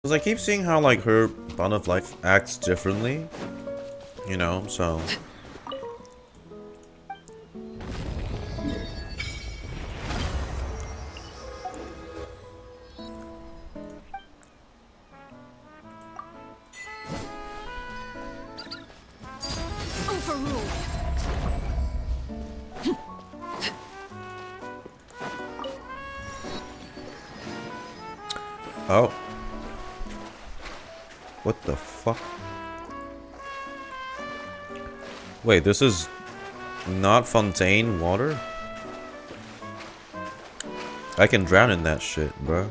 Because I keep seeing how, like, her bond of life acts differently. You know, so... Oh. What the fuck? Wait, this is not Fontaine water? I can drown in that shit, bro.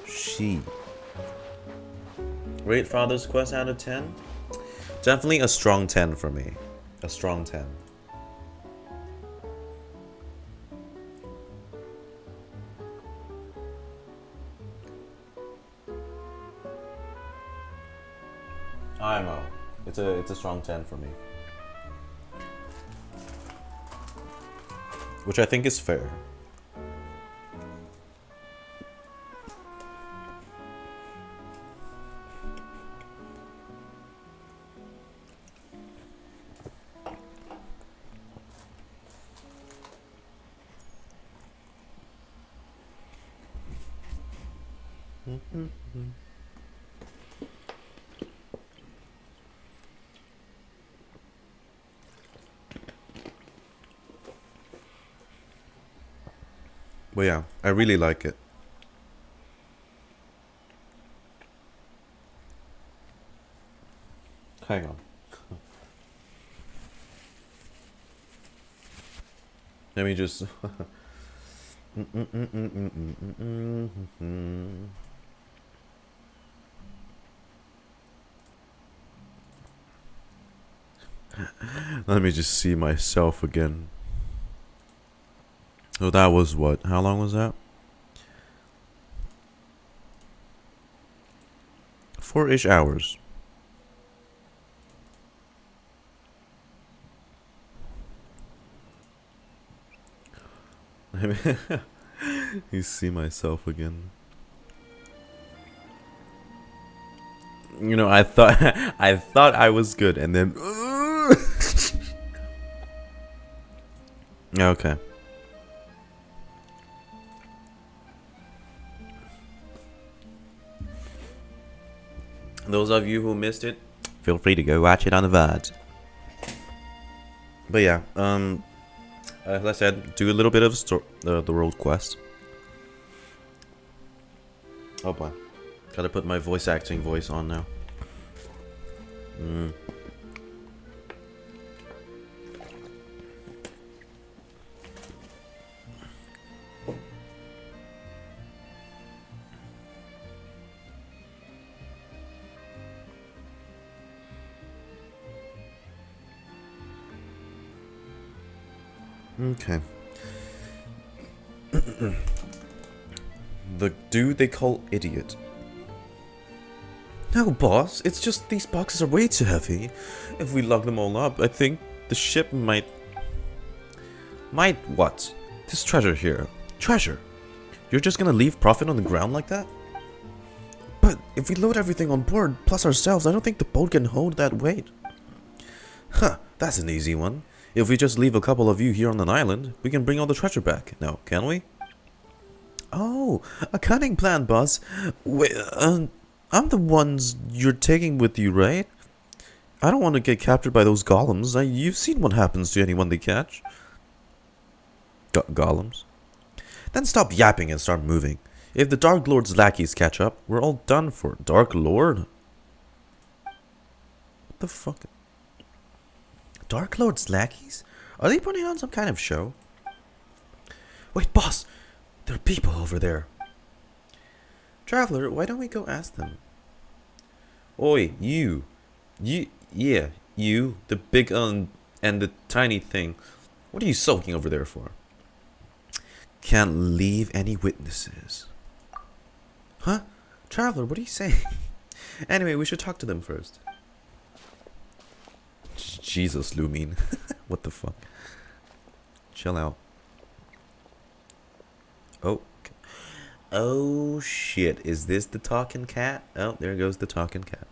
She. Rate Father's Quest out of 10? Definitely a strong 10 for me. A strong 10. I know. It's a strong 10 for me. Which I think is fair. But yeah, I really like it. Hang on. Let me just... Let me just see myself again. So that was what? How long was that? 4-ish hours. You see myself again. You know, I thought I was good, and then okay. Those of you who missed it, feel free to go watch it on the VOD. But yeah, as I said, do a little bit of the world quest. Oh boy, gotta put my voice acting voice on now. Okay. The dude they call idiot. No, boss. It's just these boxes are way too heavy. If we lug them all up, I think the ship might... Might what? This treasure here. Treasure? You're just gonna leave profit on the ground like that? But if we load everything on board, plus ourselves, I don't think the boat can hold that weight. Huh, that's an easy one. If we just leave a couple of you here on an island, we can bring all the treasure back. Now, can we? Oh, a cunning plan, boss. Wait, I'm the ones you're taking with you, right? I don't want to get captured by those golems. You've seen what happens to anyone they catch. Golems? Then stop yapping and start moving. If the Dark Lord's lackeys catch up, we're all done for. Dark Lord? What the fuck? Dark Lord's lackeys? Are they putting on some kind of show? Wait, boss! There are people over there. Traveler, why don't we go ask them? Oi, you. Yeah, you. The big and the tiny thing. What are you sulking over there for? Can't leave any witnesses. Huh? Traveler, what are you saying? Anyway, we should talk to them first. Jesus, Lumine. What the fuck? Chill out. Oh. Oh shit, is this the talking cat? Oh, there goes the talking cat.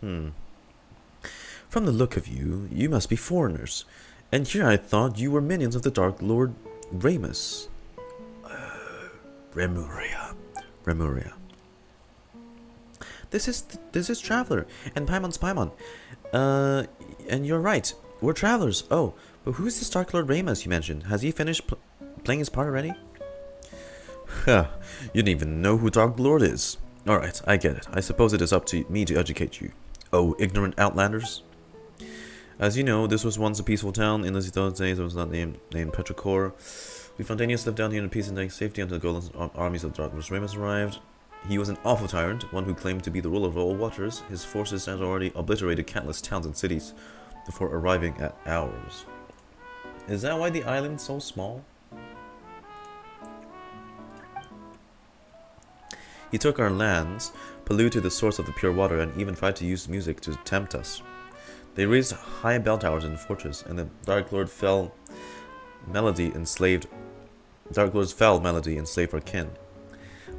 From the look of you, you must be foreigners. And here I thought you were minions of the Dark Lord Ramus. Remuria. This is Traveler, and Paimon's Paimon. And you're right, we're travelers. Oh, but who is this Dark Lord Ramus you mentioned? Has he finished playing his part already? Huh, you didn't even know who Dark Lord is. Alright, I get it. I suppose it is up to me to educate you. Oh, ignorant outlanders. As you know, this was once a peaceful town. In those days, it was not named Petrichor. The Fontainians lived down here in peace and safety until the golden armies of Dark Lord Ramus arrived. He was an awful tyrant, one who claimed to be the ruler of all waters. His forces had already obliterated countless towns and cities before arriving at ours. Is that why the island's so small? He took our lands, polluted the source of the pure water, and even tried to use music to tempt us. They raised high bell towers in the fortress, and the Dark Lord's fell melody enslaved our kin.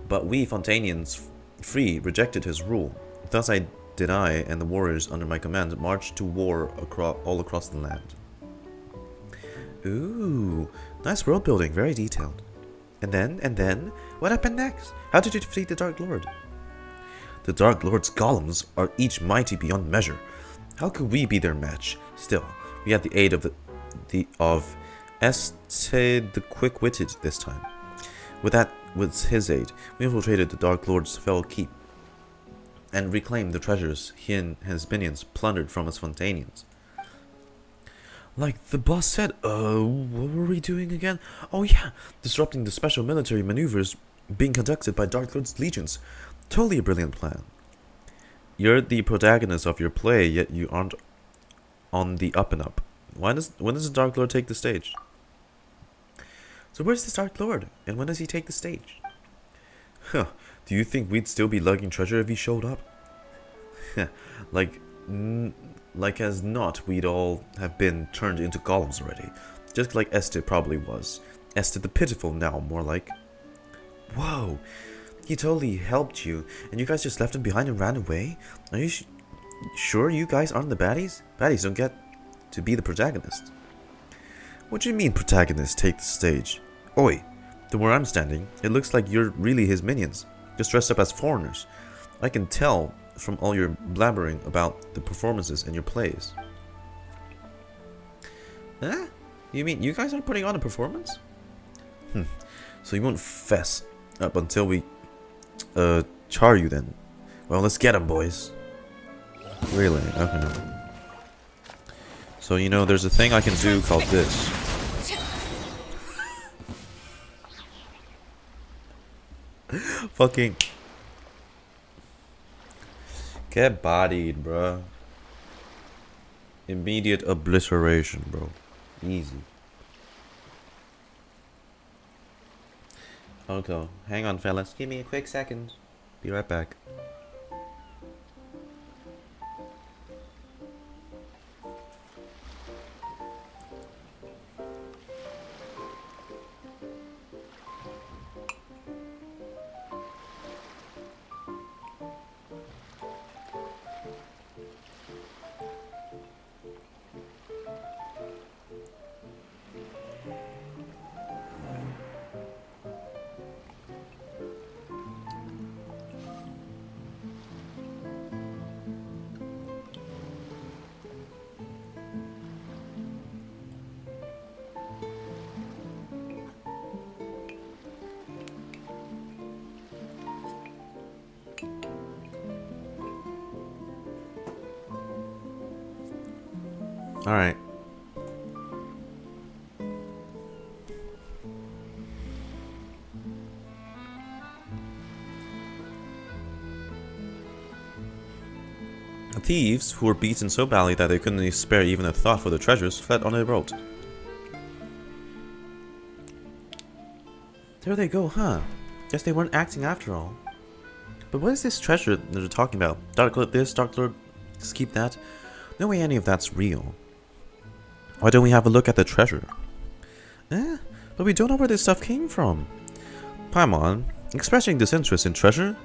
But we, Fontainians, free, rejected his rule. Thus did I and the warriors under my command march to war all across the land. Ooh, nice world building, very detailed. And then, what happened next? How did you defeat the Dark Lord? The Dark Lord's golems are each mighty beyond measure. How could we be their match? Still, we had the aid of Este the Quick-Witted this time. With his aid, we infiltrated the Dark Lord's fell keep and reclaimed the treasures he and his minions plundered from us Fontainians. Like the boss said, what were we doing again? Oh yeah, disrupting the special military maneuvers being conducted by Dark Lord's legions. Totally a brilliant plan. You're the protagonist of your play, yet you aren't on the up and up. When does the Dark Lord take the stage? So where's this Dark Lord, and when does he take the stage? Huh, do you think we'd still be lugging treasure if he showed up? Like as not, we'd all have been turned into golems already. Just like Este probably was. Este the Pitiful now, more like. Whoa, he totally helped you, and you guys just left him behind and ran away? Are you sure you guys aren't the baddies? Baddies don't get to be the protagonist. What do you mean protagonists take the stage? Oi, to where I'm standing, it looks like you're really his minions, just dressed up as foreigners. I can tell from all your blabbering about the performances in your plays. Huh? You mean you guys are putting on a performance? So you won't fess up until we char you then. Well, let's get 'em, boys. Really? Okay. So, you know, there's a thing I can do called this. Fucking get bodied, bro. Immediate obliteration, bro. Easy. Okay, hang on, fellas. Give me a quick second. Be right back. Alright. The thieves, who were beaten so badly that they couldn't spare even a thought for the treasures, fled on a boat. There they go, huh? Guess they weren't acting after all. But what is this treasure that they're talking about? Dark Lord this, Dark Lord, just keep that? No way any of that's real. Why don't we have a look at the treasure? But we don't know where this stuff came from. Paimon, Expressing disinterest in treasure?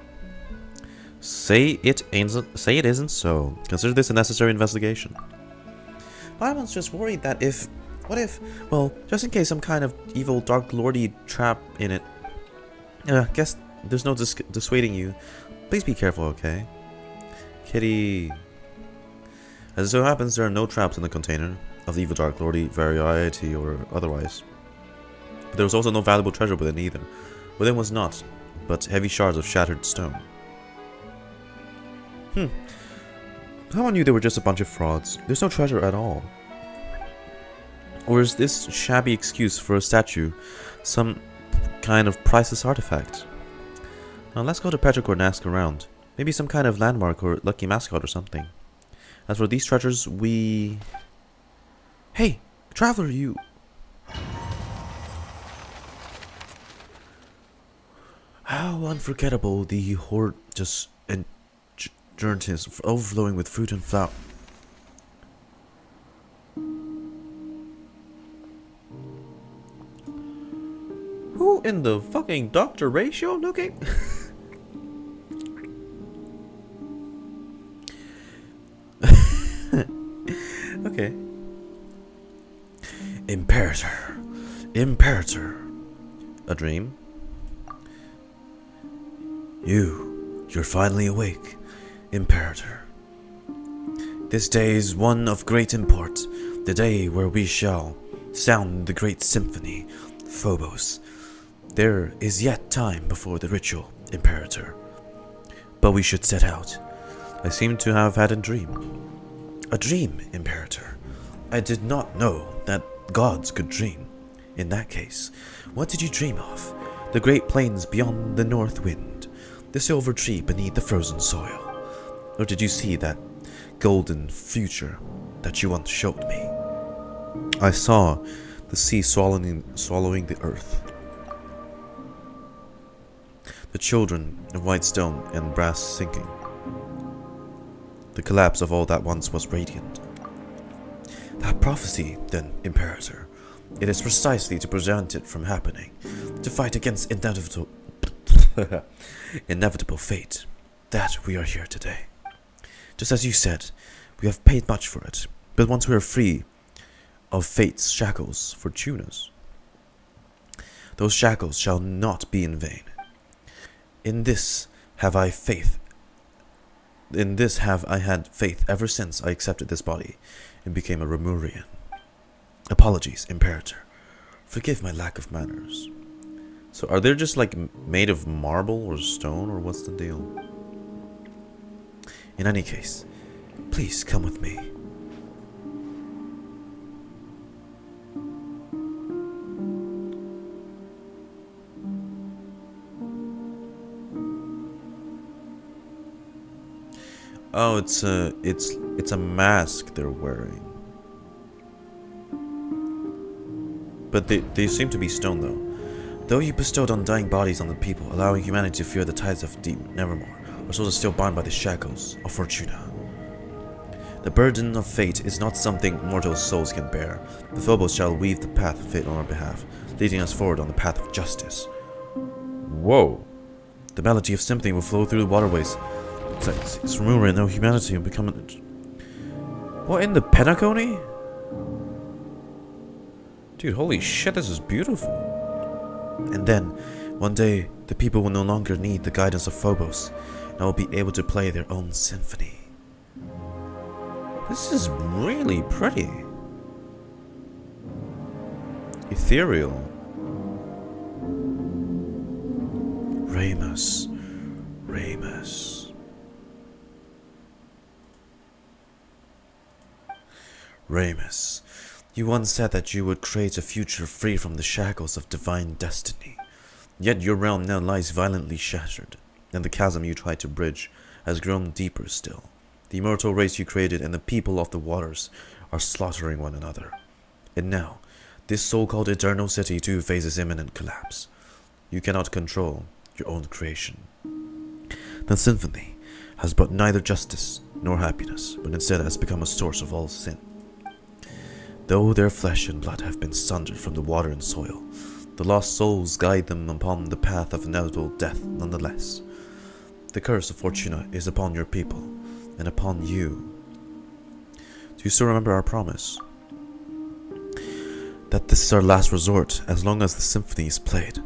Say it isn't so. Consider this a necessary investigation. But I was just worried that what if, well, just in case some kind of evil dark lordy trap in it. Guess there's no dissuading you. Please be careful, okay? Kitty. As it so happens, there are no traps in the container of the evil dark lordy variety or otherwise. But there was also no valuable treasure within either. Within was not, but heavy shards of shattered stone. How I knew they were just a bunch of frauds. There's no treasure at all. Or is this shabby excuse for a statue some kind of priceless artifact? Now let's go to Petrichor and ask around. Maybe some kind of landmark or lucky mascot or something. As for these treasures, we... Hey, traveler, you... How unforgettable the hoard just is, overflowing with fruit and flower. Who in the fucking Dr. Ratio looking? Okay. Imperator. A dream? You're finally awake, Imperator. This day is one of great import, the day where we shall sound the great symphony, Phobos. There is yet time before the ritual, Imperator. But we should set out. I seem to have had a dream. A dream, Imperator. I did not know that gods could dream. In that case, what did you dream of? The great plains beyond the north wind, the silver tree beneath the frozen soil? Or did you see that golden future that you once showed me? I saw the sea swallowing the earth. The children of white stone and brass sinking. The collapse of all that once was radiant. That prophecy, then, Imperator, it is precisely to prevent it from happening, to fight against inevitable fate, that we are here today. Just as you said, we have paid much for it, but once we are free of fate's shackles, Fortuna's, those shackles shall not be in vain. In this have I had faith ever since I accepted this body and became a Remurian. Apologies, Imperator. Forgive my lack of manners. So are they just like made of marble or stone, or what's the deal? In any case, please come with me. Oh, it's a mask they're wearing. But they seem to be stone, though. Though you bestowed undying bodies on the people, allowing humanity to fear the tides of deep nevermore, our souls are still bound by the shackles of Fortuna. The burden of fate is not something mortal souls can bear. The Phobos shall weave the path of fate on our behalf, leading us forward on the path of justice. Whoa. The melody of sympathy will flow through the waterways. It's removing no humanity and becoming... What in the Pentacony? Dude, holy shit, this is beautiful. And then, one day, the people will no longer need the guidance of Phobos, and will be able to play their own symphony. This is really pretty. Ethereal. Ramus. Ramus, you once said that you would create a future free from the shackles of divine destiny. Yet your realm now lies violently shattered, and the chasm you tried to bridge has grown deeper still. The immortal race you created and the people of the waters are slaughtering one another. And now, this so-called eternal city too faces imminent collapse. You cannot control your own creation. The symphony has brought neither justice nor happiness, but instead has become a source of all sin. Though their flesh and blood have been sundered from the water and soil, The lost souls guide them upon the path of inevitable death nonetheless. The curse of Fortuna is upon your people, and upon you. Do you still remember our promise? That this is our last resort, as long as the symphony is played.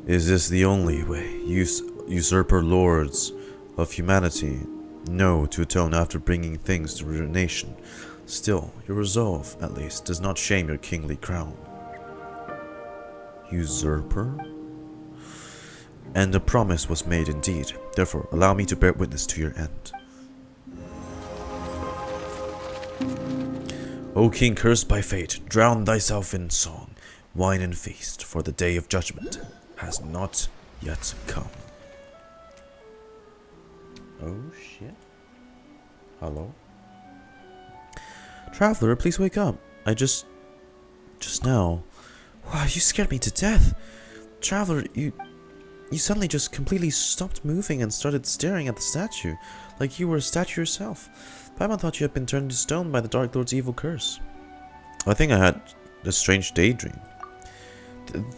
Is this the only way, usurper lords of humanity, know to atone after bringing things to ruination? Still, your resolve, at least, does not shame your kingly crown. Usurper? And a promise was made indeed. Therefore, allow me to bear witness to your end. O king cursed by fate, drown thyself in song, wine and feast, for the day of judgment has not yet come. Oh shit. Hello? Traveler, please wake up. Just now. Wow, you scared me to death. Traveler, you suddenly just completely stopped moving and started staring at the statue, like you were a statue yourself. Paimon thought you had been turned to stone by the Dark Lord's evil curse. I think I had a strange daydream.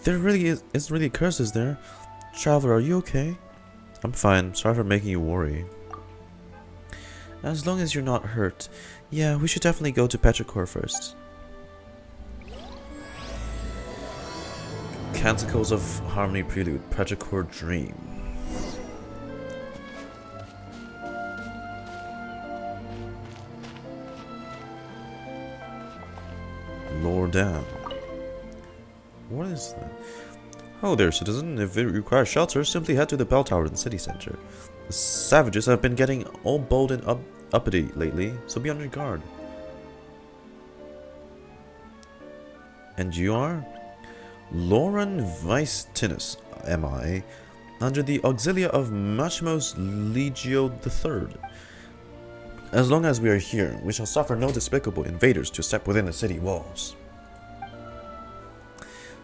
There really isn't really a curse, is there? Traveler, are you okay? I'm fine. Sorry for making you worry. As long as you're not hurt. Yeah, we should definitely go to Petrichor first. Canticles of Harmony Prelude, Petrichor Dream. Lordan. What is that? Oh there, citizen. If it requires shelter, simply head to the bell tower in the city center. The savages have been getting all bold and uppity lately, so be on your guard. And you are? Lauren Weistinus, am I, under the auxilia of Machimos Legio III. As long as we are here, we shall suffer no despicable invaders to step within the city walls.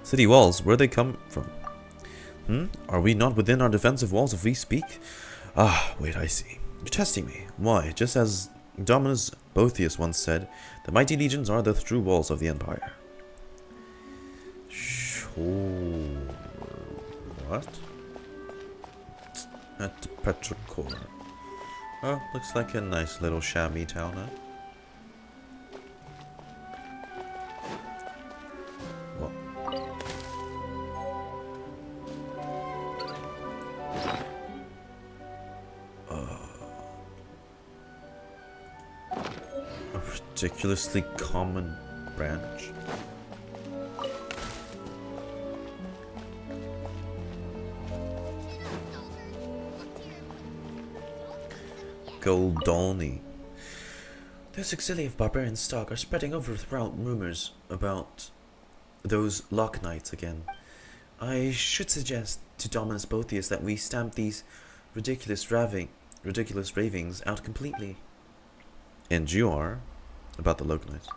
City walls? Where they come from? Are we not within our defensive walls if we speak? Ah, wait, I see. You're testing me. Why, just as Dominus Boethius once said, the mighty legions are the true walls of the Empire. Sure. What? At Petrichor. Oh, looks like a nice little shabby town, huh? What? A ridiculously common branch. Goldoni. Those auxilia of barbarian stock are spreading over throughout rumors about those Lock Knights again. I should suggest to Dominus Boethius that we stamp these ridiculous ravings out completely. And you are? About the Lock Knights.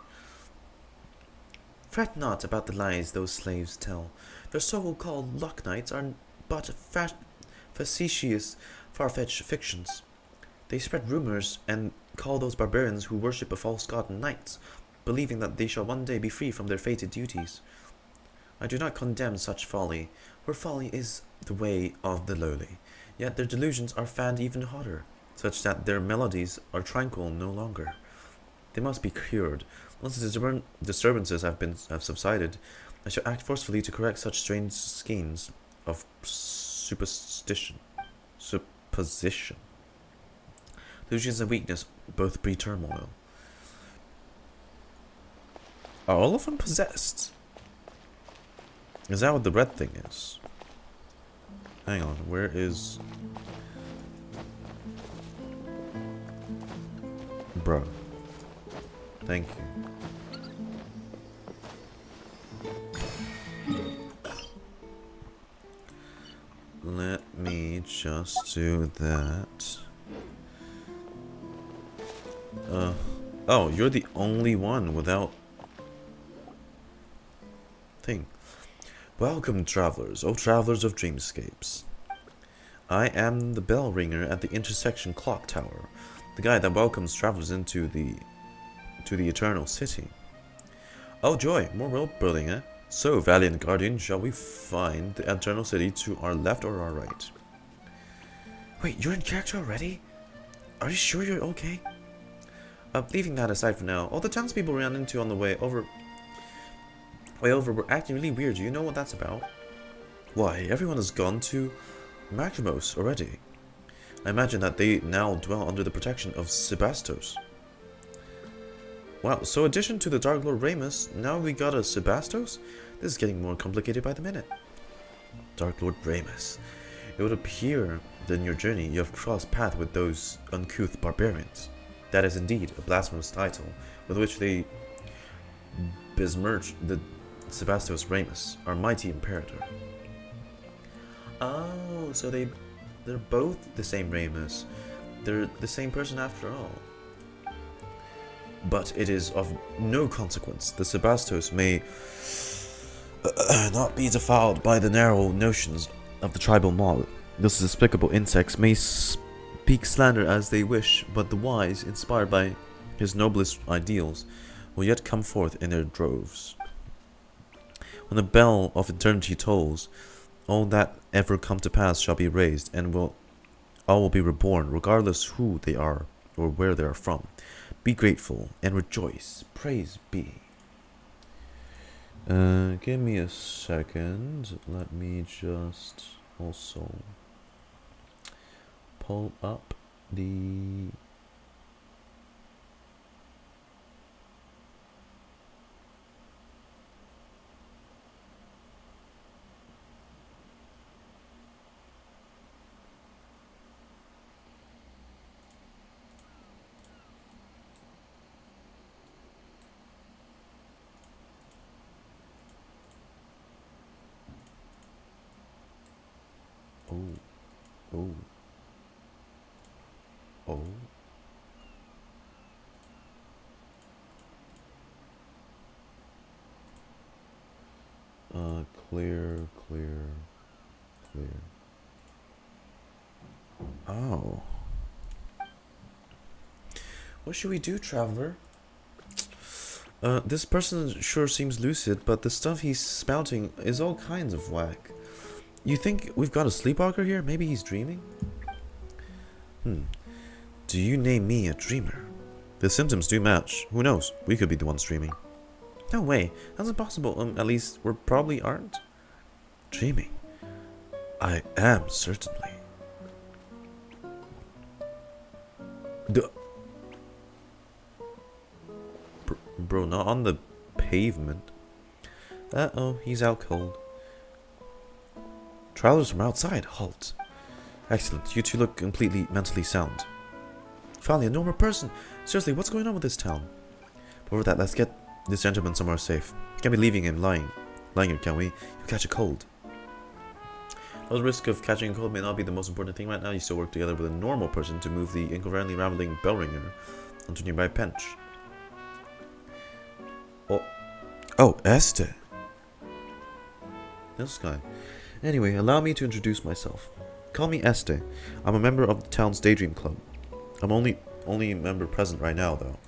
Fret not about the lies those slaves tell. Their so-called Lock Knights are but facetious, far-fetched fictions. They spread rumors and call those barbarians who worship a false god knights, believing that they shall one day be free from their fated duties. I do not condemn such folly, for folly is the way of the lowly. Yet their delusions are fanned even hotter, such that their melodies are tranquil no longer. They must be cured. Once the disturbances have subsided, I shall act forcefully to correct such strange schemes of supposition. Delusions and weakness both breed turmoil. Are all of them possessed? Is that what the red thing is? Hang on, where is... Bruh. Thank you. Let me just do that. Oh, you're the only one without thing. Welcome, travelers, oh travelers of dreamscapes. I am the bell ringer at the intersection clock tower, the guy that welcomes travelers into the eternal city. Oh joy, more world building, eh? So, valiant guardian, shall we find the eternal city to our left or our right? Wait, you're in character already? Are you sure you're okay? Leaving that aside for now, all the townspeople we ran into on the way over were acting really weird. Do you know what that's about? Why, everyone has gone to Macrimos already. I imagine that they now dwell under the protection of Sebastos. Wow, so in addition to the Dark Lord Ramus, now we got a Sebastos? This is getting more complicated by the minute. Dark Lord Ramus. It would appear that in your journey you have crossed paths with those uncouth barbarians. That is indeed a blasphemous title, with which they besmirch the Sebastos Ramus, our mighty imperator. Oh, so they're both the same Ramus. They're the same person after all. But it is of no consequence. The Sebastos may not be defiled by the narrow notions of the tribal mob. Those despicable insects may speak slander as they wish, but the wise, inspired by his noblest ideals, will yet come forth in their droves. When the bell of eternity tolls, all that ever come to pass shall be raised, and all will be reborn, regardless who they are or where they are from. Be grateful and rejoice. Praise be. Give me a second. Let me just also pull up the... Oh. Clear. Oh. What should we do, traveler? This person sure seems lucid, but the stuff he's spouting is all kinds of whack. You think we've got a sleepwalker here? Maybe he's dreaming? Do you name me a dreamer? The symptoms do match. Who knows? We could be the ones dreaming. No way. That's impossible. At least we probably aren't. Dreaming? I am, certainly. Bro, not on the pavement. Uh-oh, he's out cold. Travelers from outside, halt. Excellent, you two look completely mentally sound. Finally, a normal person. Seriously, what's going on with this town? Before that, let's get this gentleman somewhere safe. Can't be leaving him lying here, can we? He'll catch a cold. The risk of catching a cold may not be the most important thing right now. You still work together with a normal person to move the incoherently rambling bell ringer onto a nearby bench. Oh, Esther. This guy. Anyway, allow me to introduce myself. Call me Este. I'm a member of the town's Daydream Club. I'm only a member present right now, though.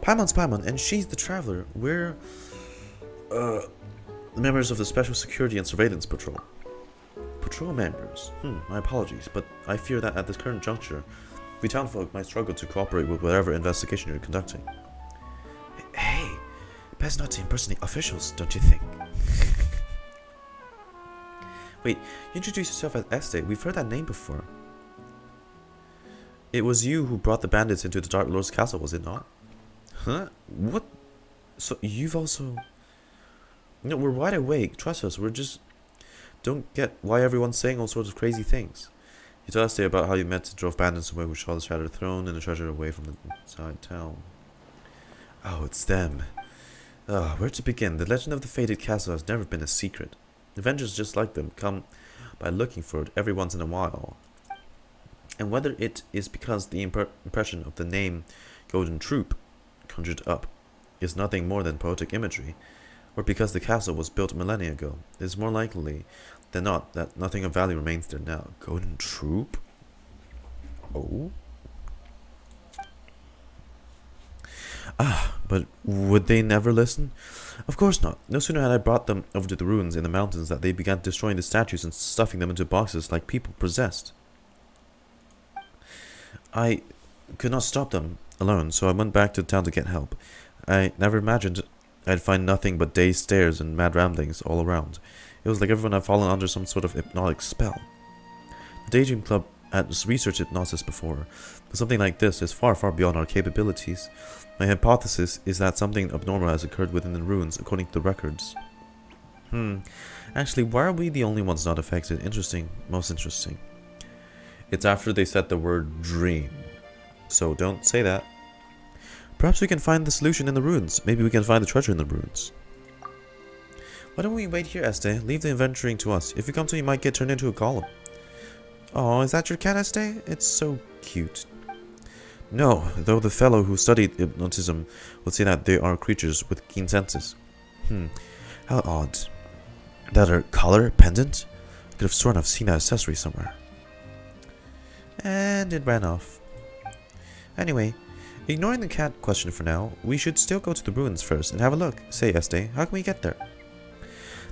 Paimon's Paimon, and she's the traveler. We're members of the Special Security and Surveillance Patrol. Patrol members? My apologies, but I fear that at this current juncture, we townfolk might struggle to cooperate with whatever investigation you're conducting. Hey, best not to impersonate officials, don't you think? Wait, you introduced yourself as Este. We've heard that name before. It was you who brought the bandits into the Dark Lord's castle, was it not? Huh? What? So you've also... No, we're wide awake. Trust us. We're just... Don't get why everyone's saying all sorts of crazy things. You told us about how you met to drove bandits away with Charlotte's Shattered Throne and the treasure away from the inside town. Oh, it's them. Where to begin? The legend of the fated castle has never been a secret. Avengers just like them come by looking for it every once in a while. And whether it is because the impression of the name Golden Troop conjured up is nothing more than poetic imagery, or because the castle was built millennia ago, it is more likely than not that nothing of value remains there now. Golden Troop? Oh? But would they never listen? Of course not. No sooner had I brought them over to the ruins in the mountains that they began destroying the statues and stuffing them into boxes like people possessed. I could not stop them alone, so I went back to town to get help. I never imagined I'd find nothing but dazed stares and mad ramblings all around. It was like everyone had fallen under some sort of hypnotic spell. The Daydream Club had researched hypnosis before, but something like this is far, far beyond our capabilities. My hypothesis is that something abnormal has occurred within the ruins, according to the records. Actually, why are we the only ones not affected? Interesting. Most interesting. It's after they said the word dream. So don't say that. Perhaps we can find the solution in the ruins. Maybe we can find the treasure in the ruins. Why don't we wait here, Este? Leave the adventuring to us. If you come to, you might get turned into a golem. Oh, is that your cat, Este? It's so cute. No, though the fellow who studied hypnotism would say that they are creatures with keen senses. How odd. That her collar pendant? I could have sworn I've seen that accessory somewhere. And it ran off. Anyway, ignoring the cat question for now, we should still go to the ruins first and have a look. Say, Este, how can we get there?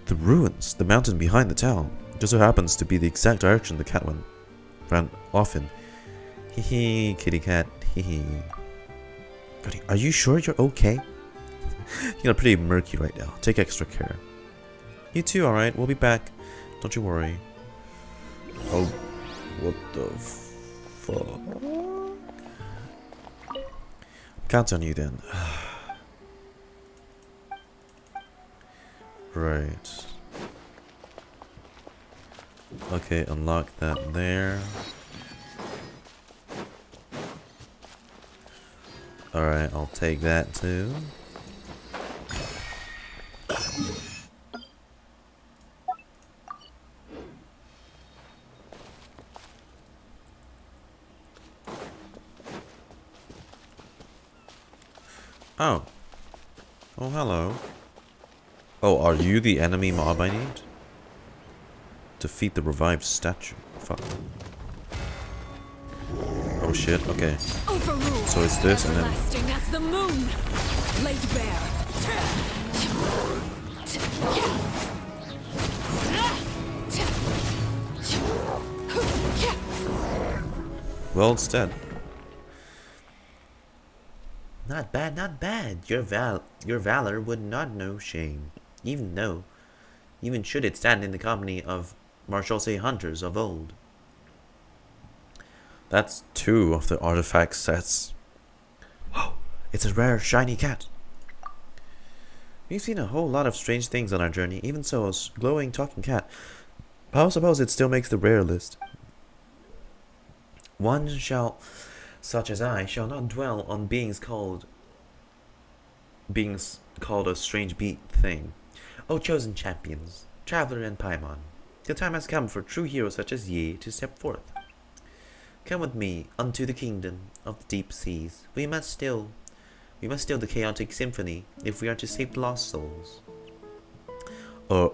The ruins, the mountain behind the town, just so happens to be the exact direction the cat ran off in. Hee kitty cat, hee. Are you sure you're okay? You're pretty murky right now. Take extra care. You too, alright? We'll be back. Don't you worry. Oh, what the fuck? Count on you then. Right. Okay, unlock that there. Alright, I'll take that too. Oh. Oh, hello. Oh, are you the enemy mob I need? Defeat the revived statue. Fuck. Oh shit, okay. So it's this and then... As the moon, laid bare. Well, it's dead. Not bad, not bad. Your valor would not know shame, even should it stand in the company of martial hunters of old. That's 2 of the artifact sets. Whoa, it's a rare shiny cat. We've seen a whole lot of strange things on our journey, even so, a glowing talking cat. But I suppose it still makes the rare list. One such as I, shall not dwell on beings called a strange beat thing. O chosen champions, traveler and Paimon, the time has come for true heroes such as ye to step forth. Come with me unto the kingdom of the deep seas. We must still the chaotic symphony if we are to save the lost souls.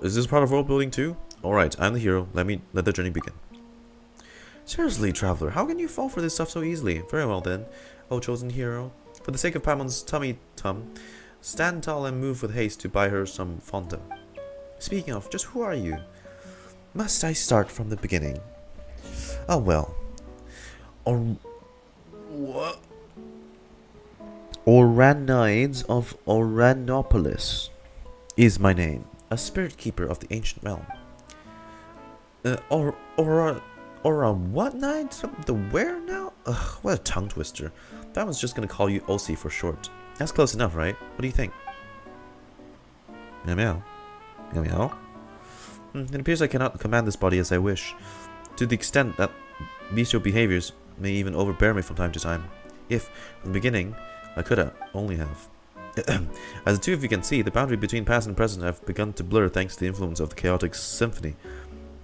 Is this part of world building too? Alright, I'm the hero. Let the journey begin. Seriously, traveler, how can you fall for this stuff so easily? Very well then, O chosen hero. For the sake of Paimon's tummy-tum, stand tall and move with haste to buy her some Fontaine. Speaking of, just who are you? Must I start from the beginning? Oh well. What? Oranides of Oranopolis is my name, a spirit keeper of the ancient realm. Or what night? The where now? Ugh, what a tongue twister. That one's just gonna call you Osi for short. That's close enough, right? What do you think? Meow meow. Meow meow. It appears I cannot command this body as I wish, to the extent that bestial behaviors may even overbear me from time to time. If, in the beginning, I could only have. As the two of you can see, the boundary between past and present have begun to blur thanks to the influence of the chaotic symphony.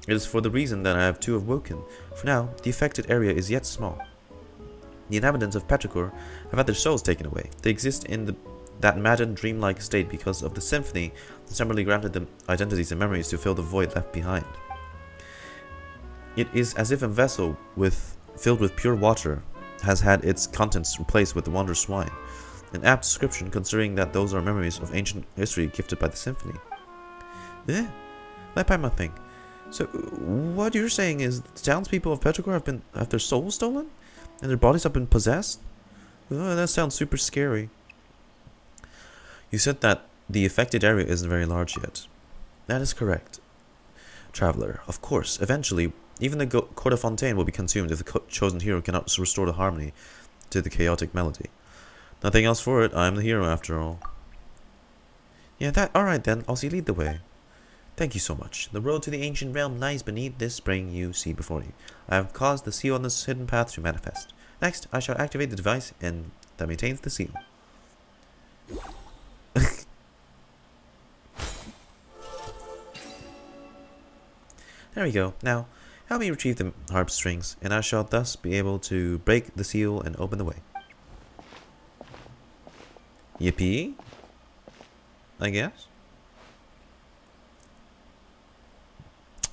It is for the reason that I have too awoken. For now, the affected area is yet small. The inhabitants of Petrichor have had their souls taken away. They exist in that maddened, dreamlike state because of the symphony that summarily granted them identities and memories to fill the void left behind. It is as if a vessel filled with pure water has had its contents replaced with the wondrous wine. An apt description, considering that those are memories of ancient history gifted by the symphony. Eh? Let Paimon think. So, what you're saying is the townspeople of Petrogor have their souls stolen? And their bodies have been possessed? Oh, that sounds super scary. You said that the affected area isn't very large yet. That is correct. Traveler, of course, eventually, even the court of Fontaine will be consumed if the chosen hero cannot restore the harmony to the chaotic melody. Nothing else for it, I am the hero after all. Yeah, alright then, I'll lead the way. Thank you so much. The road to the ancient realm lies beneath this spring you see before you. I have caused the seal on this hidden path to manifest. Next, I shall activate the device that maintains the seal. There we go. Now, help me retrieve the harp strings, and I shall thus be able to break the seal and open the way. Yippee? I guess?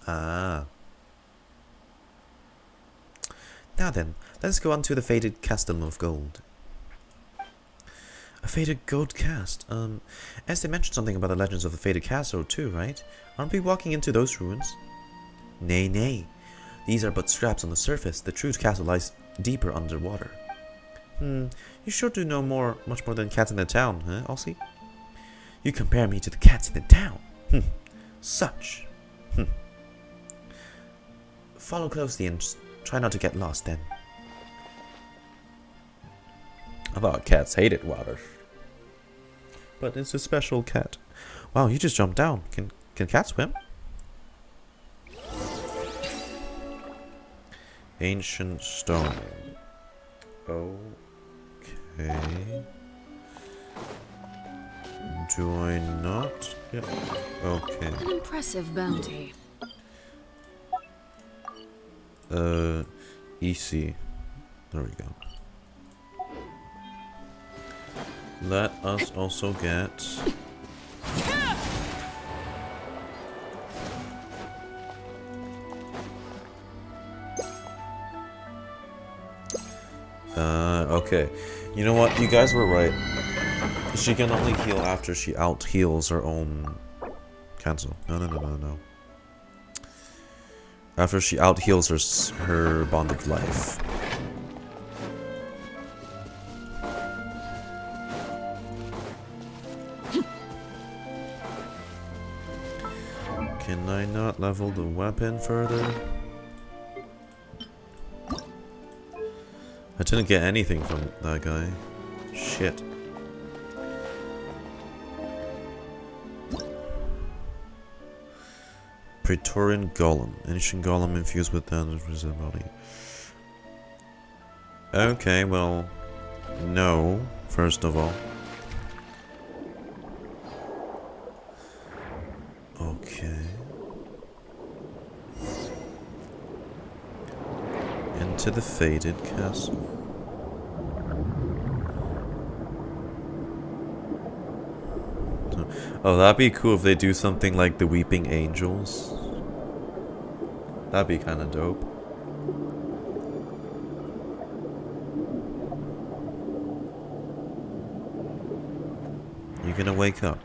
Ah. Now then, let's go on to the fated Castle of Gold. A fated gold cast? As they mentioned something about the legends of the fated castle too, right? Aren't we walking into those ruins? Nay, nay. These are but scraps on the surface. The true castle lies deeper underwater. You sure do know much more than cats in the town, huh, Elsie? You compare me to the cats in the town? Such. Follow closely and try not to get lost then. I thought cats hated water. But it's a special cat. Wow, you just jumped down. Can cats swim? Ancient stone. Okay. Do I not? Yeah. Okay. An impressive bounty. EC. There we go. Let us also get... okay. You know what? You guys were right. She can only heal after she out-heals her own... Cancel. No. After she out-heals her bond of life. Can I not level the weapon further? I didn't get anything from that guy. Shit. Praetorian Golem. Ancient Golem infused with that body. Okay, well... No, first of all. Okay. Into the Faded Castle. Oh, that'd be cool if they do something like the Weeping Angels. That'd be kind of dope. You gonna wake up?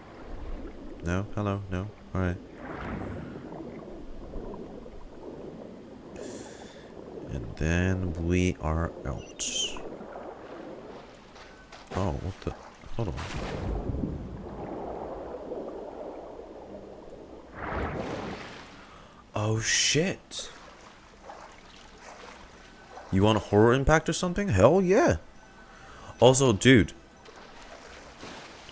No? Hello? No? Alright. And then we are out. Oh, what the? Hold on. Oh shit. You want a horror impact or something? Hell yeah. Also, dude.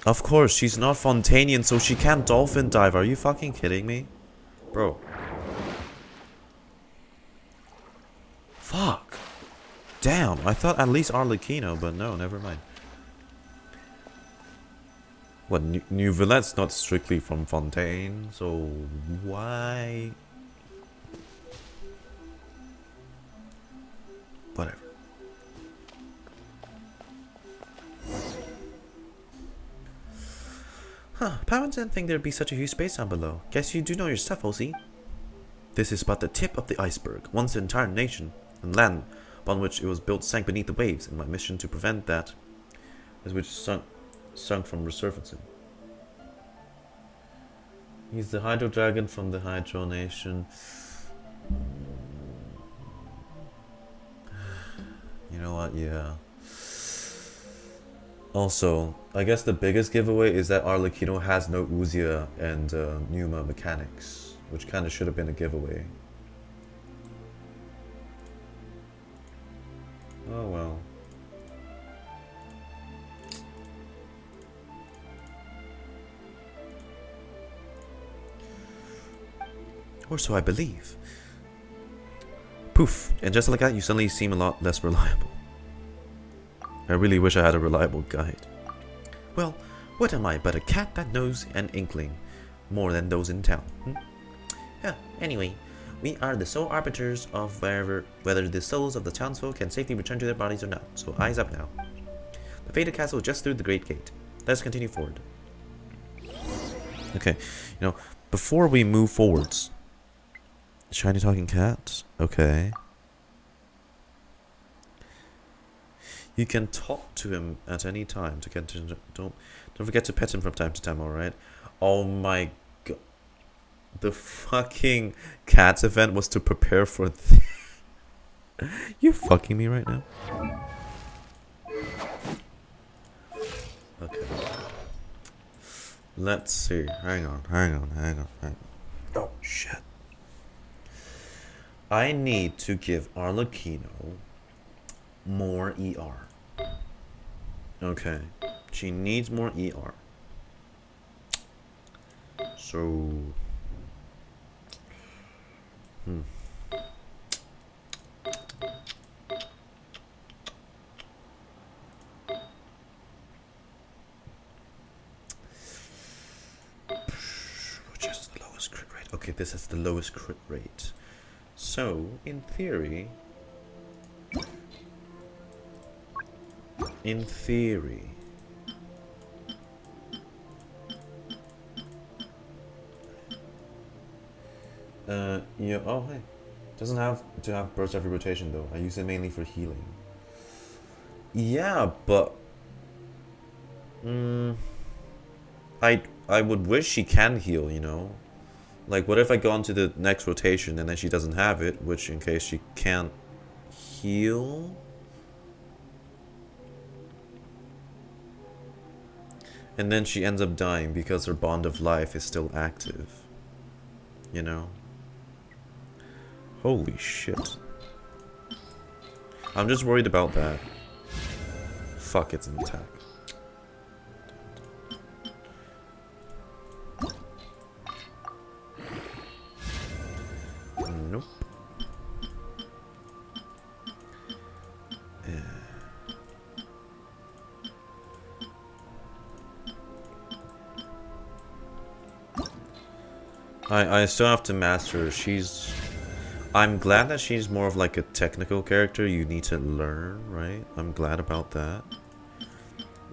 Of course, she's not Fontainian, so she can't dolphin dive. Are you fucking kidding me? Bro. Fuck. Damn, I thought at least Arlecchino, but no, never mind. What, New Villette's not strictly from Fontaine, so why? Whatever. Huh, Paimon didn't think there'd be such a huge space down below. Guess you do know your stuff, Osi. This is but the tip of the iceberg. Once the entire nation and land upon which it was built sank beneath the waves, and my mission to prevent that As which sunk from resurfacing. He's the Hydro Dragon from the Hydro Nation. You know what? Yeah. Also, I guess the biggest giveaway is that Arlecchino has no Uzia and Numa mechanics, which kind of should have been a giveaway. Oh well. Or so I believe. Poof! And just like that, you suddenly seem a lot less reliable. I really wish I had a reliable guide. Well, what am I but a cat that knows an inkling more than those in town? Yeah, anyway, we are the sole arbiters of whether the souls of the townsfolk can safely return to their bodies or not, so eyes up now. The fated castle is just through the great gate. Let's continue forward. Okay, you know, before we move forwards... Shiny talking cat? Okay. You can talk to him at any time to get to... Don't forget to pet him from time to time, alright? Oh my god. The fucking cats event was to prepare for... You fucking me right now? Okay. Let's see. Hang on. Oh, shit. I need to give Arlecchino more ER. Okay. She needs more ER. So... Which is the lowest crit rate? Okay, this is the lowest crit rate. So, in theory... yeah, oh hey. Doesn't have to have burst every rotation though. I use it mainly for healing. Yeah, but... I would wish she can heal, you know? Like, what if I go on to the next rotation and then she doesn't have it, which in case she can't heal? And then she ends up dying because her bond of life is still active. You know? Holy shit. I'm just worried about that. Fuck, it's an attack. Nope. I still have to master her. She's... I'm glad that she's more of like a technical character you need to learn, right? I'm glad about that.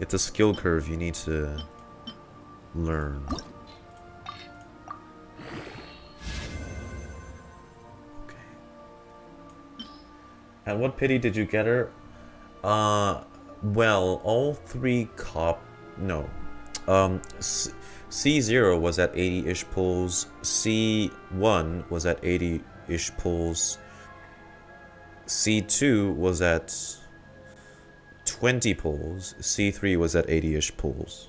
It's a skill curve you need to learn. Okay. And what pity did you get her? Well, all three no. C0 was at 80-ish pulls, C1 was at 80-ish pulls, C2 was at 20 pulls, C3 was at 80-ish pulls.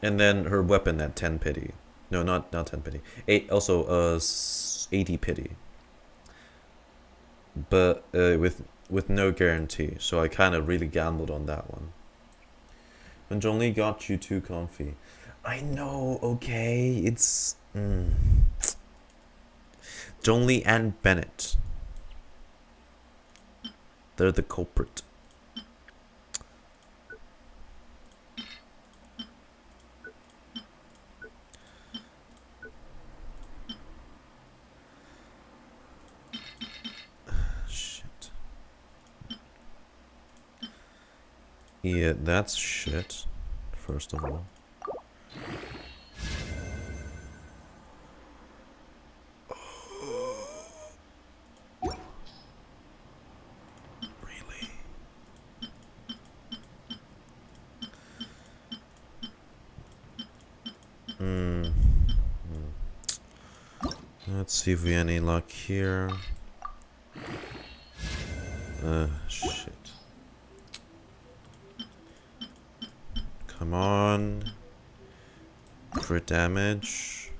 And then her weapon at 10 pity. No, not 10 pity. 80 pity. But with no guarantee, so I kind of really gambled on that one. And Zhongli got you too comfy. I know, okay, it's... Zhongli and Bennett. They're the culprit. Yeah, that's shit, first of all. Let's see if we have any luck here. Shit. Come on. Crit damage.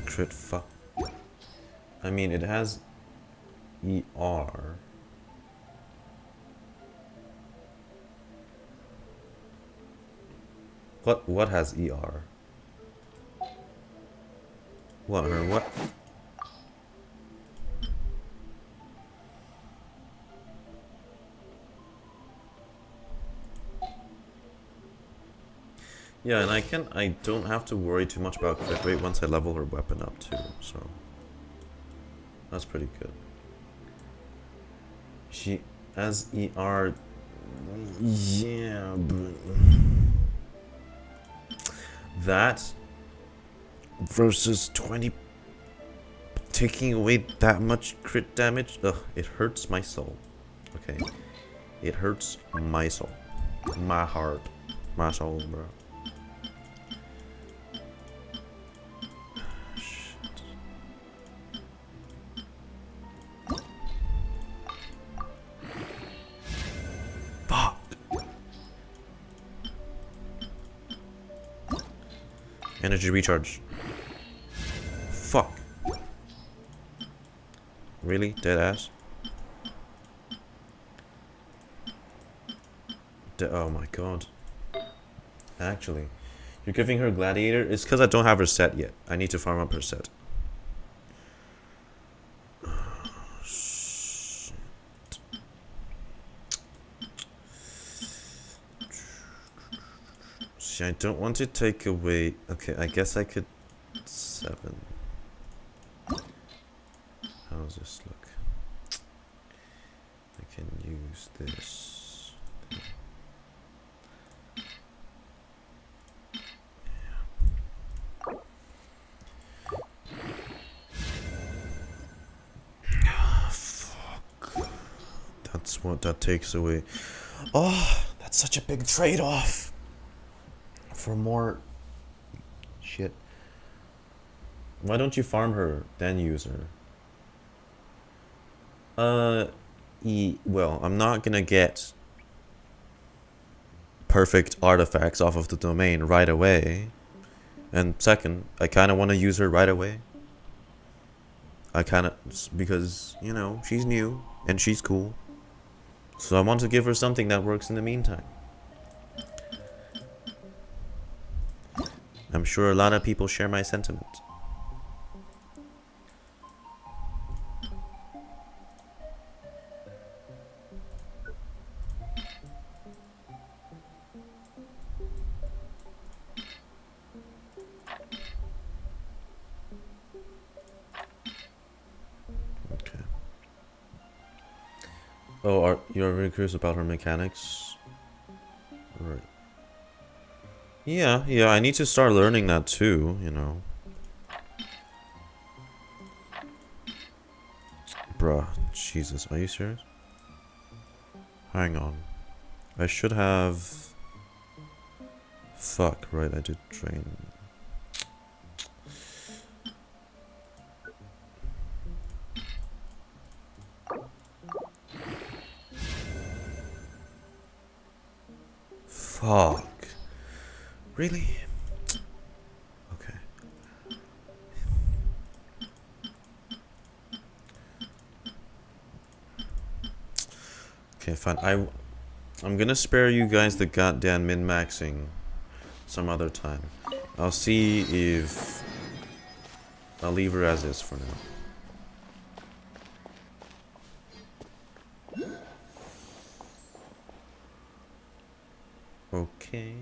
Crit fuck. I mean, it has ER. What has ER? What or what? Yeah, and I don't have to worry too much about crit rate once I level her weapon up too, so that's pretty good. She has ER. Yeah, but that versus 20 taking away that much crit damage, ugh, it hurts my soul. Okay, it hurts my soul, my heart, my soul, bro. Fuck. Energy recharge. Fuck. Really? Dead ass? Oh my god. Actually, you're giving her gladiator? It's because I don't have her set yet. I need to farm up her set. See, I don't want to take away... Okay, I guess I could... 7. How does this look? I can use this. Yeah. Fuck. That's what that takes away. Oh, that's such a big trade-off. For more shit. Why don't you farm her, then use her? Well, I'm not gonna get perfect artifacts off of the domain right away. And second, I kind of want to use her right away. I kind of, because, you know, she's new and she's cool. So I want to give her something that works in the meantime. I'm sure a lot of people share my sentiment. Okay. Oh, you're really curious about her mechanics? Right. Yeah, I need to start learning that too, you know. Bruh, Jesus, are you serious? Hang on. I should have... Fuck, right, I did train. Fuck. Really? Okay. Okay, fine. I'm gonna spare you guys the goddamn min-maxing some other time. I'll see if... I'll leave her as is for now. Okay.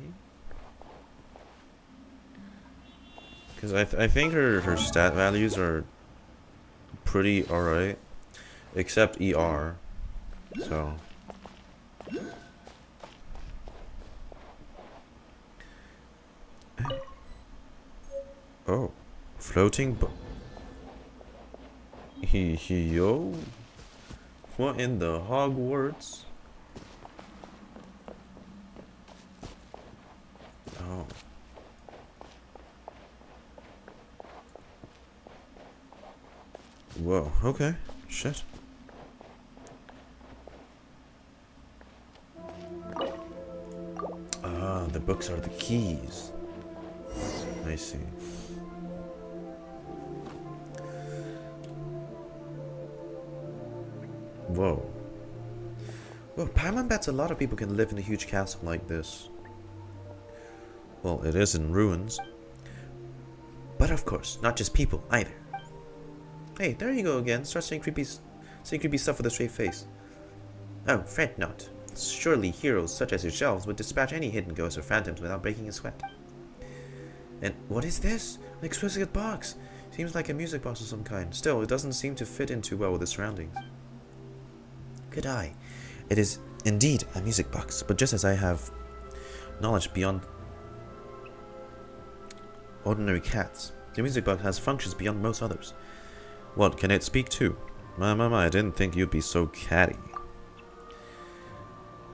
Because I think her stat values are pretty alright. Except ER. So... Oh. Floating yo. What in the Hogwarts? Oh. Whoa, okay. Shit. Ah, the books are the keys. I see. Whoa. Well, Paimon bets a lot of people can live in a huge castle like this. Well, it is in ruins. But of course, not just people, either. Hey, there you go again. Start saying creepy stuff with a straight face. Oh, fret not. Surely heroes such as yourselves would dispatch any hidden ghosts or phantoms without breaking a sweat. And what is this? An exquisite box. Seems like a music box of some kind. Still, it doesn't seem to fit in too well with the surroundings. Good eye. It is indeed a music box, but just as I have knowledge beyond ordinary cats, the music box has functions beyond most others. What can it speak to? My, I didn't think you'd be so catty.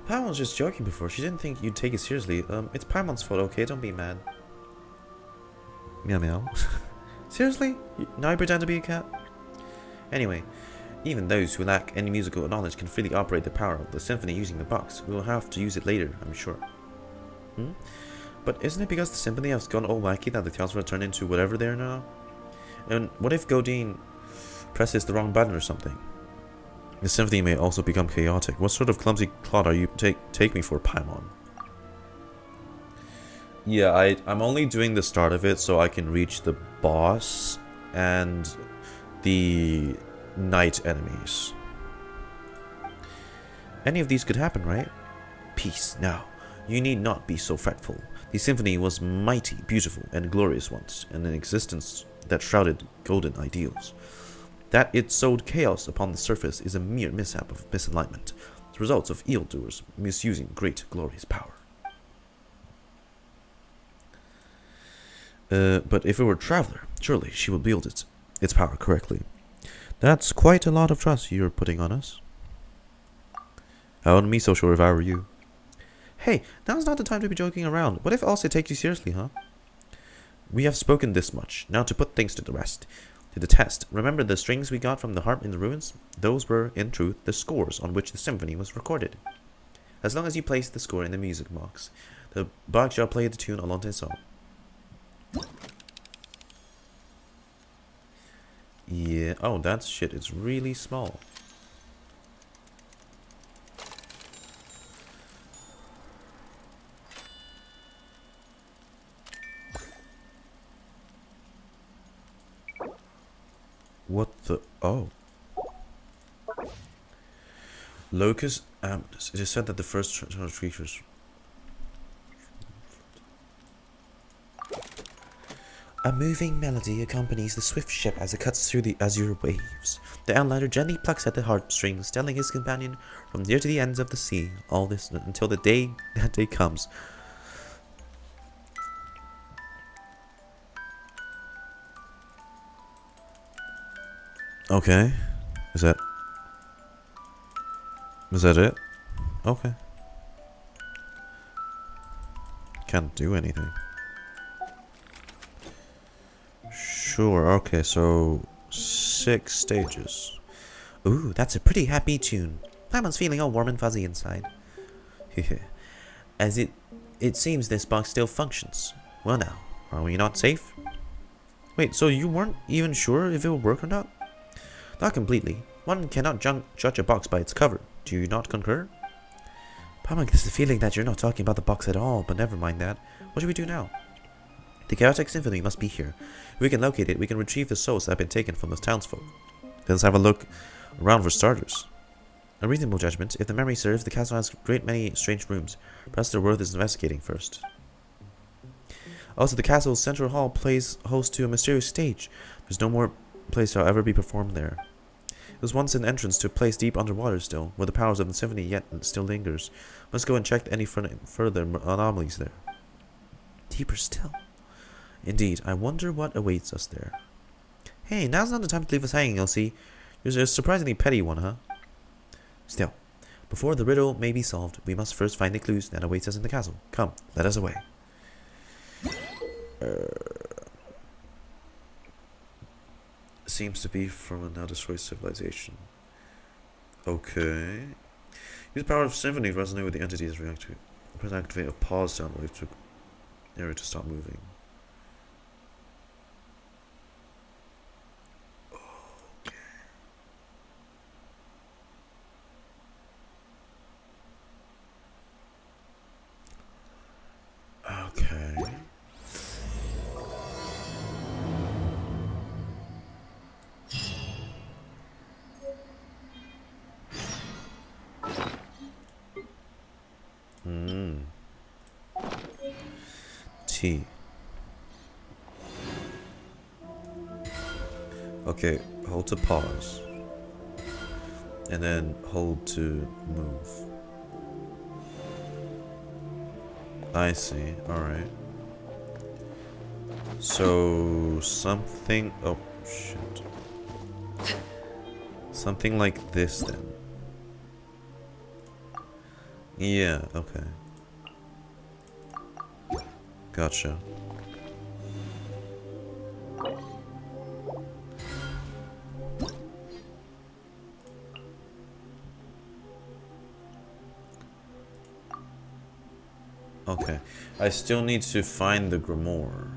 Paimon was just joking before. She didn't think you'd take it seriously. It's Paimon's fault, okay? Don't be mad. Meow meow. Seriously? Now you pretend to be a cat? Anyway, even those who lack any musical knowledge can freely operate the power of the symphony using the box. We will have to use it later, I'm sure. But isn't it because the symphony has gone all wacky that the tales will turn into whatever they are now? And what if Godin presses the wrong button or something? The symphony may also become chaotic. What sort of clumsy clod are you take me for, Paimon? Yeah, I'm only doing the start of it so I can reach the boss and the night enemies. Any of these could happen, right? Peace, now. You need not be so fretful. The symphony was mighty, beautiful, and glorious once, and an existence that shrouded golden ideals. That it sowed chaos upon the surface is a mere mishap of misalignment, the results of evildoers misusing great glorious power. But if it were a traveler, surely she would wield its power correctly. That's quite a lot of trust you're putting on us. I wouldn't be so sure if I were you. Hey, now's not the time to be joking around. What if Alce takes you seriously, huh? We have spoken this much. Now to put things to the rest. To the test. Remember the strings we got from the harp in the ruins? Those were, in truth, the scores on which the symphony was recorded. As long as you place the score in the music box, the box shall play the tune along its song. Yeah. Oh, that shit is really small. What the? Oh. Locust Amnes. It is said that the first creatures. A moving melody accompanies the swift ship as it cuts through the azure waves. The outliner gently plucks at the heartstrings, telling his companion from near to the ends of the sea, all this until that day comes. Okay. Is that it? Okay. Can't do anything. Sure, okay, so 6 stages. Ooh, that's a pretty happy tune. Paimon's feeling all warm and fuzzy inside. As it seems this box still functions. Well now, are we not safe? Wait, so you weren't even sure if it would work or not? Not completely. One cannot judge a box by its cover. Do you not concur? Paimon gets the feeling that you're not talking about the box at all, but never mind that. What should we do now? The chaotic symphony must be here. If we can locate it, we can retrieve the souls that have been taken from the townsfolk. Let's have a look around for starters. A reasonable judgment. If the memory serves, the castle has a great many strange rooms. Perhaps they're worth investigating first. Also, the castle's central hall plays host to a mysterious stage. There's no more place shall ever be performed there. It was once an entrance to a place deep underwater still, where the powers of the symphony yet still lingers. Must go and check any further anomalies there. Deeper still. Indeed, I wonder what awaits us there. Hey, now's not the time to leave us hanging, Elsie. You're a surprisingly petty one, huh? Still, before the riddle may be solved, we must first find the clues that awaits us in the castle. Come, let us away. seems to be from a now destroyed civilization. Okay. Use the power of symphony to resonate with the entities reactor. Press activate a pause sound wave to area to stop moving. Okay. T. Okay, hold to pause. And then hold to move. I see, alright. So, something... Oh, shit. Something like this, then. Yeah, okay. Gotcha. Okay. I still need to find the grimoire.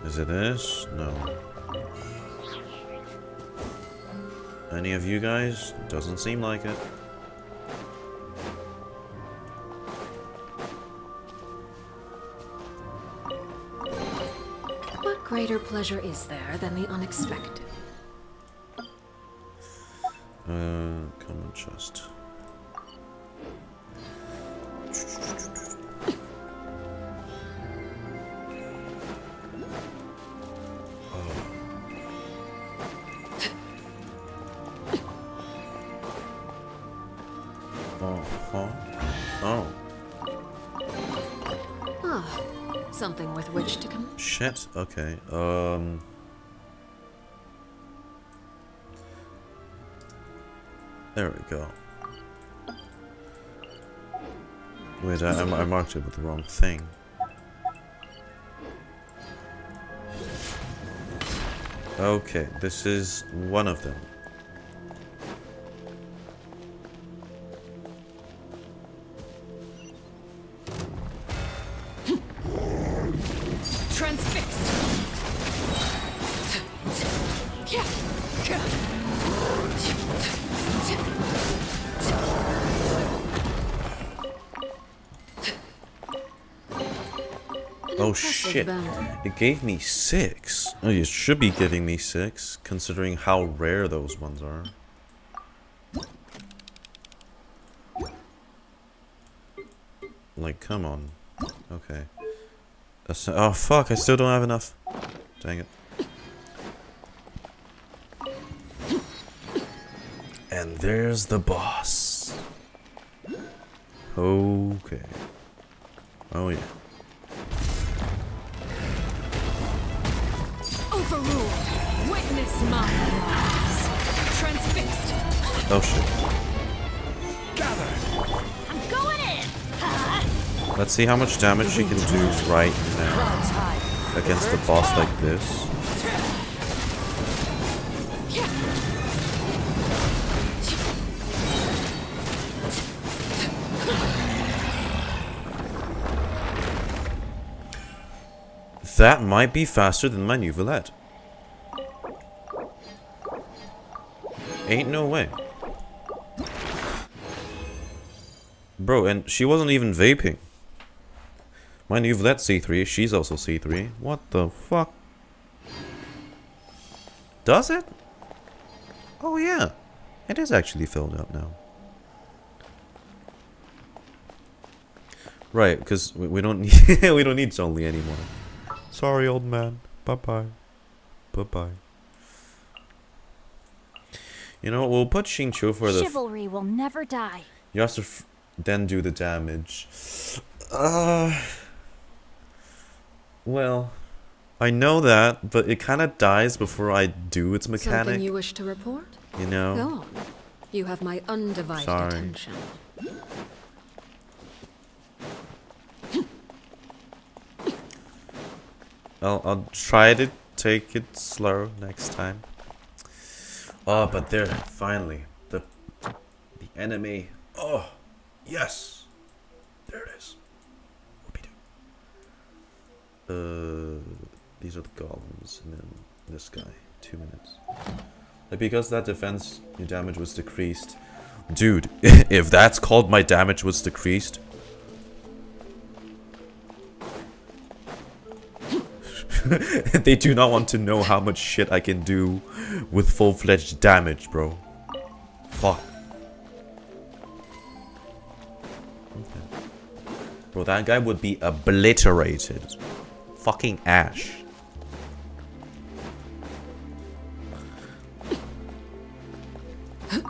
Is it this? No. Any of you guys? Doesn't seem like it. What greater pleasure is there than the unexpected? Common chest. Something with which to come. Shit, okay. There we go. Wait, I marked it with the wrong thing. Okay, this is one of them. Oh shit, it gave me 6. Oh, it should be giving me 6, considering how rare those ones are. Like, come on. Okay. Oh fuck, I still don't have enough. Dang it. And there's the boss. Okay. Oh yeah. Overruled. Witness my lies. Transfixed. Oh shit. I'm going in. Let's see how much damage she can do right now against the boss like this. That might be faster than my new Villette. Ain't no way. Bro, and she wasn't even vaping. My new Vlette's C3, she's also C3. What the fuck? Does it? Oh yeah. It is actually filled up now. Right, because we don't need we don't need Zhongli anymore. Sorry, old man. Bye-bye. Bye-bye. You know what? We'll put Xingqiu for the... Chivalry will never die. You have to then do the damage. Well, I know that, but it kind of dies before I do its mechanic. Something you wish to report? You know? Go on. You have my undivided attention. I'll try to take it slow next time. Oh, but there, finally, the enemy. Oh, yes, there it is. These are the golems, and then this guy. 2 minutes. Like, because that defense, your damage was decreased. Dude, if that's called my damage was decreased. They do not want to know how much shit I can do with full-fledged damage, bro. Fuck. Okay. Bro, that guy would be obliterated. Fucking Ash.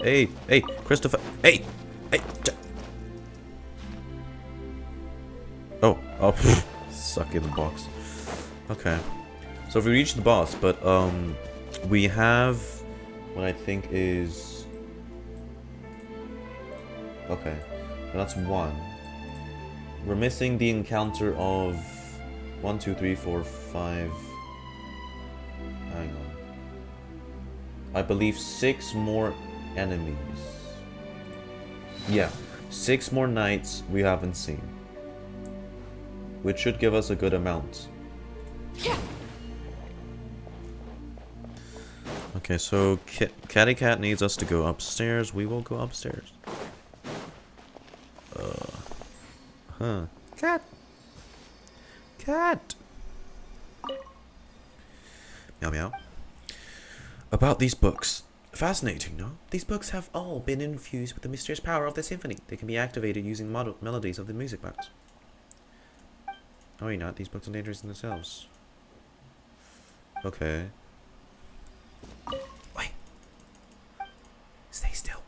Hey, hey, Christopher. Hey, hey. Oh, oh, suck in the box. Okay, so if we reach the boss, but we have what I think is okay. That's one. We're missing the encounter of 1, 2, 3, 4, 5. Hang on. I believe 6 more enemies. Yeah, 6 more knights we haven't seen, which should give us a good amount. Okay, so Catty Cat needs us to go upstairs. We will go upstairs. Huh. Cat. Cat. Meow meow. About these books. Fascinating, no? These books have all been infused with the mysterious power of the symphony. They can be activated using melodies of the music box. Oh, you're not. These books are dangerous in themselves. Okay. Wait. Stay still.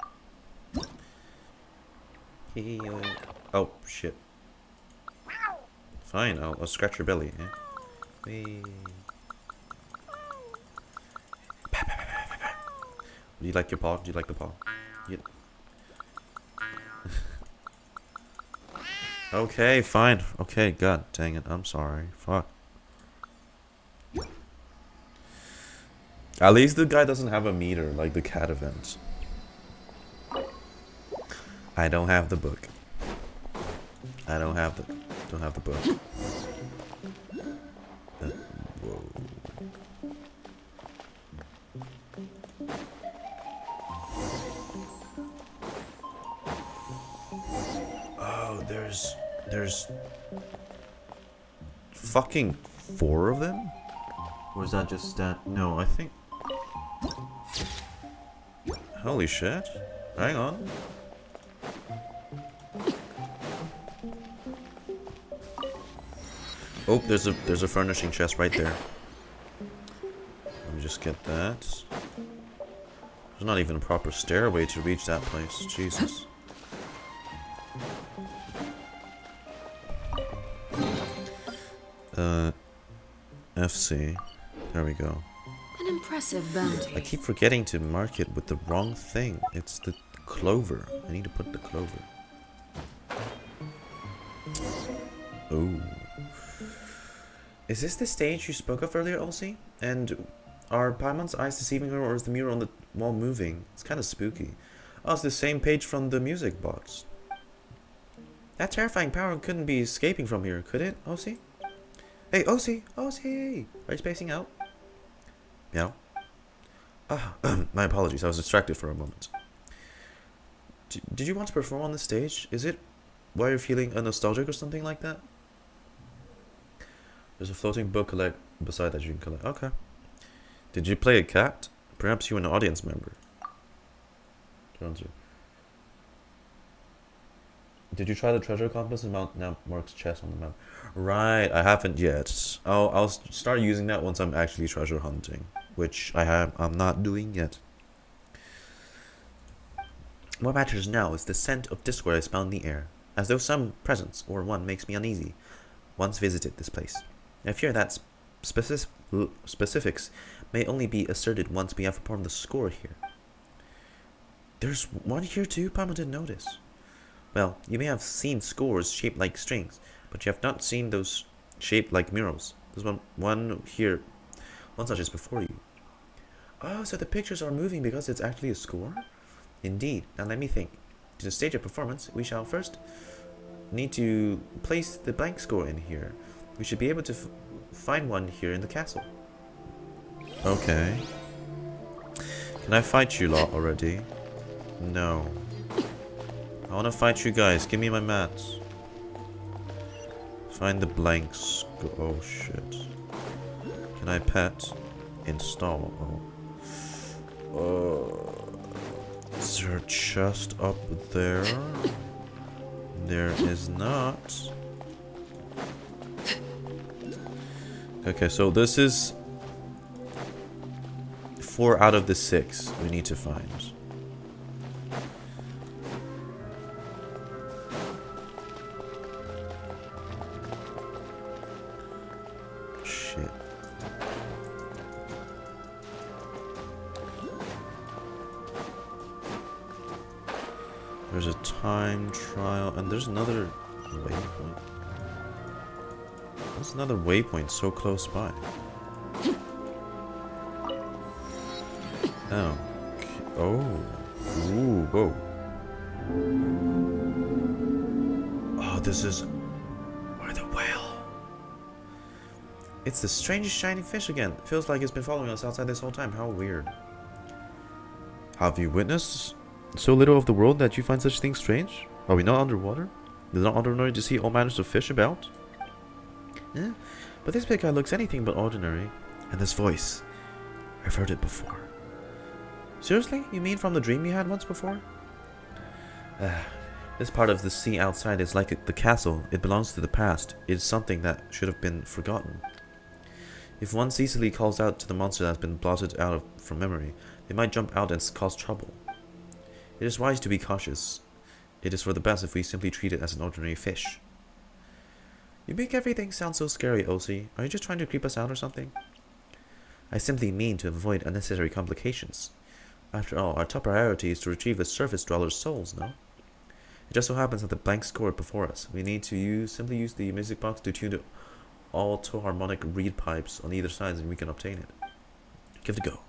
Oh, shit. Fine, I'll scratch your belly, eh? Wee. Do you like your paw? Do you like the paw? Yeah. Okay, fine. Okay, god dang it. I'm sorry. Fuck. At least the guy doesn't have a meter like the cat event. I don't have the book. I don't have the book. Whoa. Oh, there's fucking 4 of them? Or is that just that? No, I think. Holy shit. Hang on. Oh, there's a furnishing chest right there. Let me just get that. There's not even a proper stairway to reach that place. Jesus. FC. There we go. An impressive bounty. I keep forgetting to mark it with the wrong thing. It's the clover. I need to put the clover. Oh. Is this the stage you spoke of earlier, Elsie? And are Paimon's eyes deceiving her, or is the mirror on the wall moving? It's kind of spooky. Oh, it's the same page from the music box. That terrifying power couldn't be escaping from here, could it, Elsie? Hey, Elsie! Elsie! Are you spacing out? Meow. Ah, my apologies. I was distracted for a moment. Did you want to perform on the stage? Is it why you're feeling nostalgic or something like that? There's a floating book beside that you can collect. Okay. Did you play a cat? Perhaps you were an audience member. Did you try the treasure compass and mount Mark's chest on the map? Right, I haven't yet. I'll start using that once I'm actually treasure hunting, which I'm not doing yet. What matters now is the scent of discord I smell in the air, as though some presence or one makes me uneasy. Once visited this place, I fear that specifics may only be asserted once we have performed the score here. There's one here too. Paimon didn't notice. Well, you may have seen scores shaped like strings, but you have not seen those shaped like murals. There's one here. One such is before you. Oh, so the pictures are moving because it's actually a score? Indeed. Now let me think. To stage a performance, we shall first need to place the blank score in here. We should be able to find one here in the castle. Okay. Can I fight you lot already? No. I wanna fight you guys. Give me my mats. Find the blanks. Oh shit. Can I pet? Install. Oh. Is there a chest up there? There is not. Okay, so this is 4 out of the 6 we need to find. Shit. There's a time trial, and there's another waypoint. There's another waypoint so close by. Oh. Oh. Ooh, whoa. Oh, this is... Where the whale? It's the strangest shiny fish again. Feels like it's been following us outside this whole time. How weird. Have you witnessed so little of the world that you find such things strange? Are we not underwater? Is it not ordinary to see all manners of fish about? Eh? But this big guy looks anything but ordinary. And this voice. I've heard it before. Seriously? You mean from the dream you had once before? This part of the sea outside is like the castle. It belongs to the past. It is something that should have been forgotten. If one easily calls out to the monster that has been blotted out from memory, they might jump out and cause trouble. It is wise to be cautious. It is for the best if we simply treat it as an ordinary fish. You make everything sound so scary, Osi. Are you just trying to creep us out or something? I simply mean to avoid unnecessary complications. After all, our top priority is to retrieve the surface dwellers' souls, no? It just so happens that the blank score before us. We need to simply use the music box to tune the alto-harmonic reed pipes on either side and we can obtain it. Give it a go.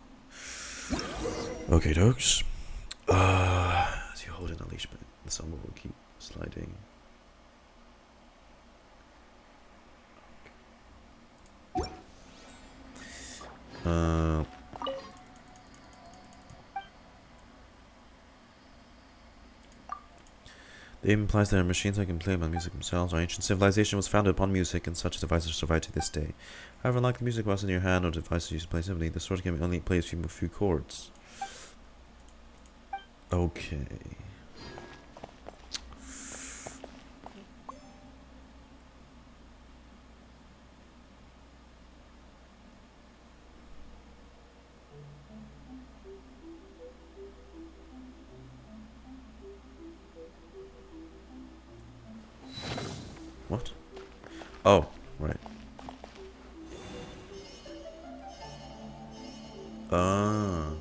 Okay, dogs. As you hold in a leash, but the summer will keep sliding. It implies that our machines that can play my music themselves. Our ancient civilization was founded upon music, and such devices survive to this day. However, unlike the music box in your hand or devices used to play simply, the sword can only play a few chords. Okay. What? Oh, right. Ah.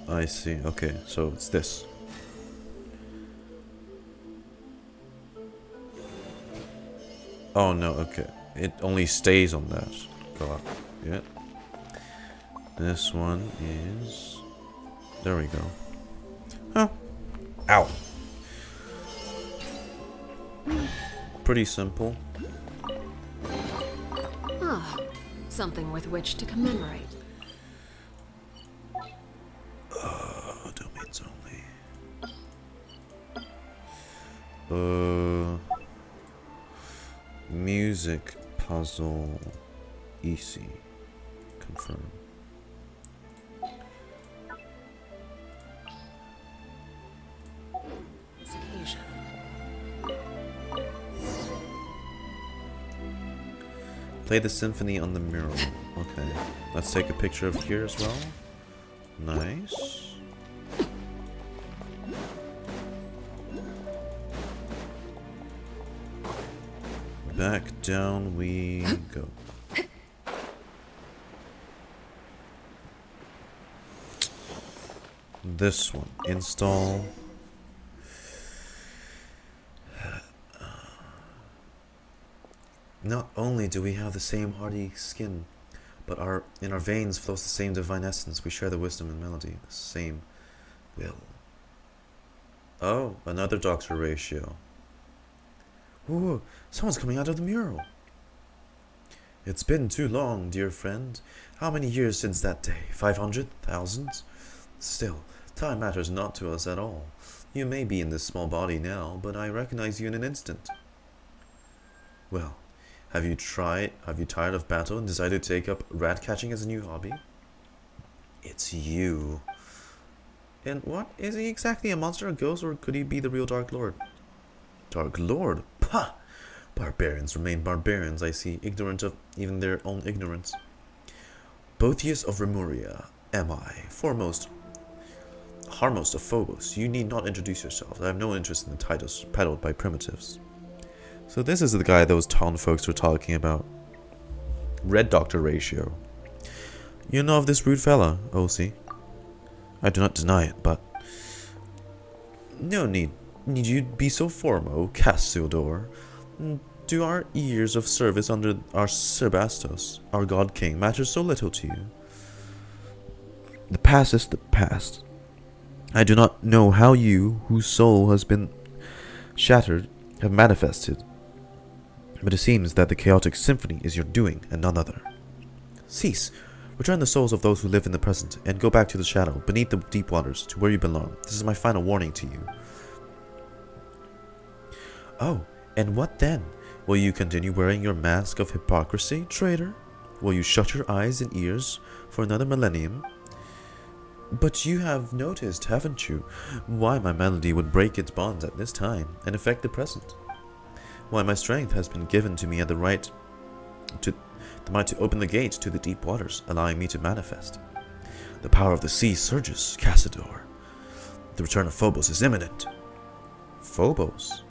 I see. Okay, so it's this. Oh no, okay. It only stays on that. Go up. Yeah. This one is... There we go. Oh. Ow. Pretty simple. Ah, something with which to commemorate. Domains only. Music puzzle. Easy. Confirm. This occasion. Play the symphony on the mural. Okay. Let's take a picture of here as well. Nice. Back down we go. This one. Install. Not only do we have the same hardy skin, but in our veins flows the same divine essence. We share the wisdom and melody, the same will. Oh, another doctor ratio. Ooh, someone's coming out of the mural. It's been too long, dear friend. How many years since that day? 500,000? Still, time matters not to us at all. You may be in this small body now, but I recognize you in an instant. Well, have you tired of battle and decided to take up rat catching as a new hobby? It's you. And what? Is he exactly a monster, a ghost, or could he be the real Dark Lord? Dark Lord? Pah! Barbarians remain barbarians, I see, ignorant of even their own ignorance. Boethius of Remuria, am I, foremost, harmost of Phobos. You need not introduce yourself. I have no interest in the titles peddled by primitives. So this is the guy those town folks were talking about. Red Doctor ratio. You know of this rude fella, O.C.? I do not deny it, but... No need you be so formal, Cassiodor. Do our years of service under our Sebastos, our God King, matter so little to you? The past is the past. I do not know how you, whose soul has been shattered, have manifested, but it seems that the chaotic symphony is your doing and none other. Cease. Return the souls of those who live in the present, and go back to the shadow, beneath the deep waters, to where you belong. This is my final warning to you. Oh, and what then? Will you continue wearing your mask of hypocrisy, traitor? Will you shut your eyes and ears for another millennium? But you have noticed, haven't you, why my melody would break its bonds at this time, and affect the present? Why my strength has been given to me at the might to open the gates to the deep waters, allowing me to manifest. The power of the sea surges, Cassador. The return of Phobos is imminent. Phobos?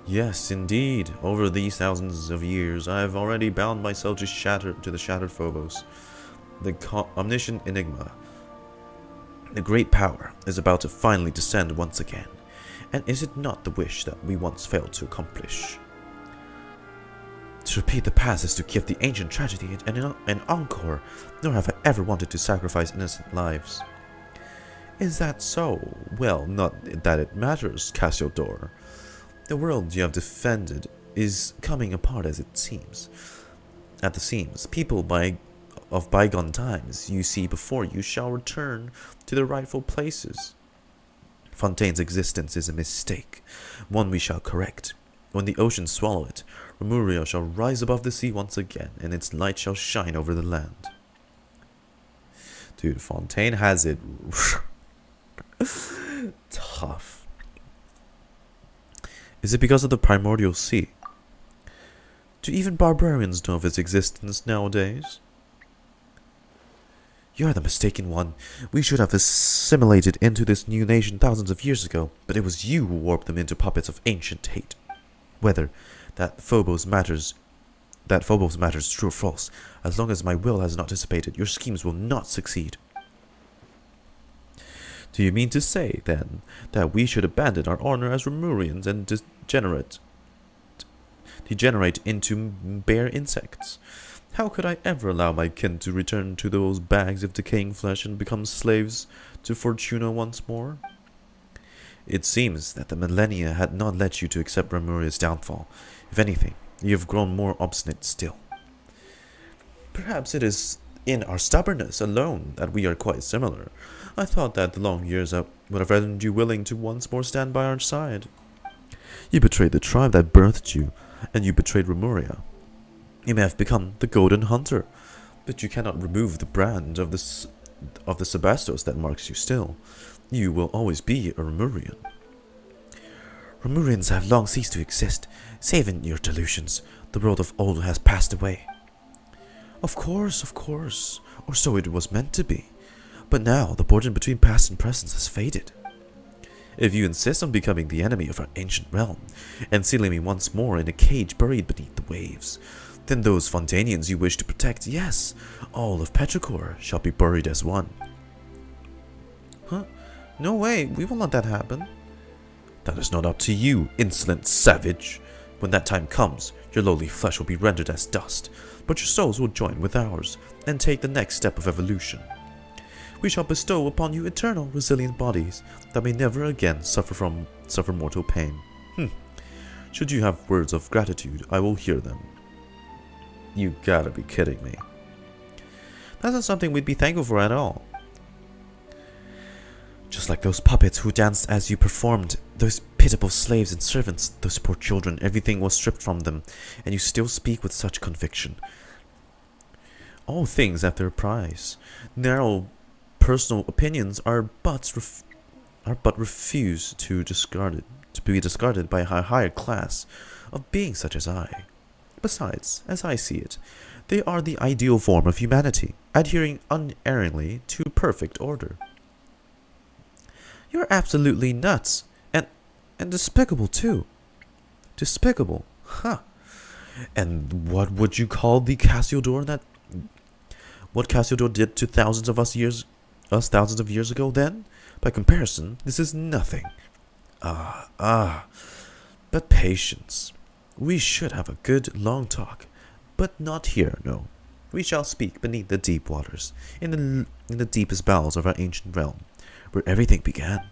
Yes, indeed. Over these thousands of years, I have already bound myself to the shattered Phobos. The omniscient enigma, the great power, is about to finally descend once again. And is it not the wish that we once failed to accomplish? To repeat the past is to give the ancient tragedy an encore, nor have I ever wanted to sacrifice innocent lives. Is that so? Well, not that it matters, Cassiodor. The world you have defended is coming apart as it seems. At the seams, people of bygone times you see before you shall return to their rightful places. Fontaine's existence is a mistake, one we shall correct. When the oceans swallow it, Remuria shall rise above the sea once again, and its light shall shine over the land. Dude, Fontaine has it tough. Is it because of the primordial sea? Do even barbarians know of its existence nowadays? You are the mistaken one. We should have assimilated into this new nation thousands of years ago, but it was you who warped them into puppets of ancient hate. Whether that Phobos matters true or false, as long as my will has not dissipated, your schemes will not succeed. Do you mean to say, then, that we should abandon our honor as Remurians and degenerate into bare insects? How could I ever allow my kin to return to those bags of decaying flesh and become slaves to Fortuna once more? It seems that the millennia had not led you to accept Remuria's downfall. If anything, you have grown more obstinate still. Perhaps it is in our stubbornness alone that we are quite similar. I thought that the long years would have rendered you willing to once more stand by our side. You betrayed the tribe that birthed you, and you betrayed Remuria. You may have become the Golden Hunter, but you cannot remove the brand of the Sebastos that marks you still. You will always be a Remurian. Remurians have long ceased to exist. Save in your delusions, the world of old has passed away. Of course, or so it was meant to be. But now, the border between past and present has faded. If you insist on becoming the enemy of our ancient realm, and sealing me once more in a cage buried beneath the waves, then those Fontainians you wish to protect, yes, all of Petrichor shall be buried as one. Huh? No way, we will let that happen. That is not up to you, insolent savage. When that time comes, your lowly flesh will be rendered as dust, but your souls will join with ours and take the next step of evolution. We shall bestow upon you eternal, resilient bodies that may never again suffer mortal pain. Should you have words of gratitude, I will hear them. You gotta be kidding me. That's not something we'd be thankful for at all. Just like those puppets who danced as you performed, those pitiful slaves and servants, those poor children, everything was stripped from them, and you still speak with such conviction. All things have their price. Narrow personal opinions are but refused to be discarded by a higher class of beings such as I. Besides, as I see it, they are the ideal form of humanity, adhering unerringly to perfect order. You're absolutely nuts, and despicable too. Despicable, huh? And what would you call the Cassiodor that? What Cassiodor did to thousands of years ago? Then, by comparison, this is nothing. But patience. We should have a good long talk, but not here. No, we shall speak beneath the deep waters, in the deepest bowels of our ancient realm, where everything began.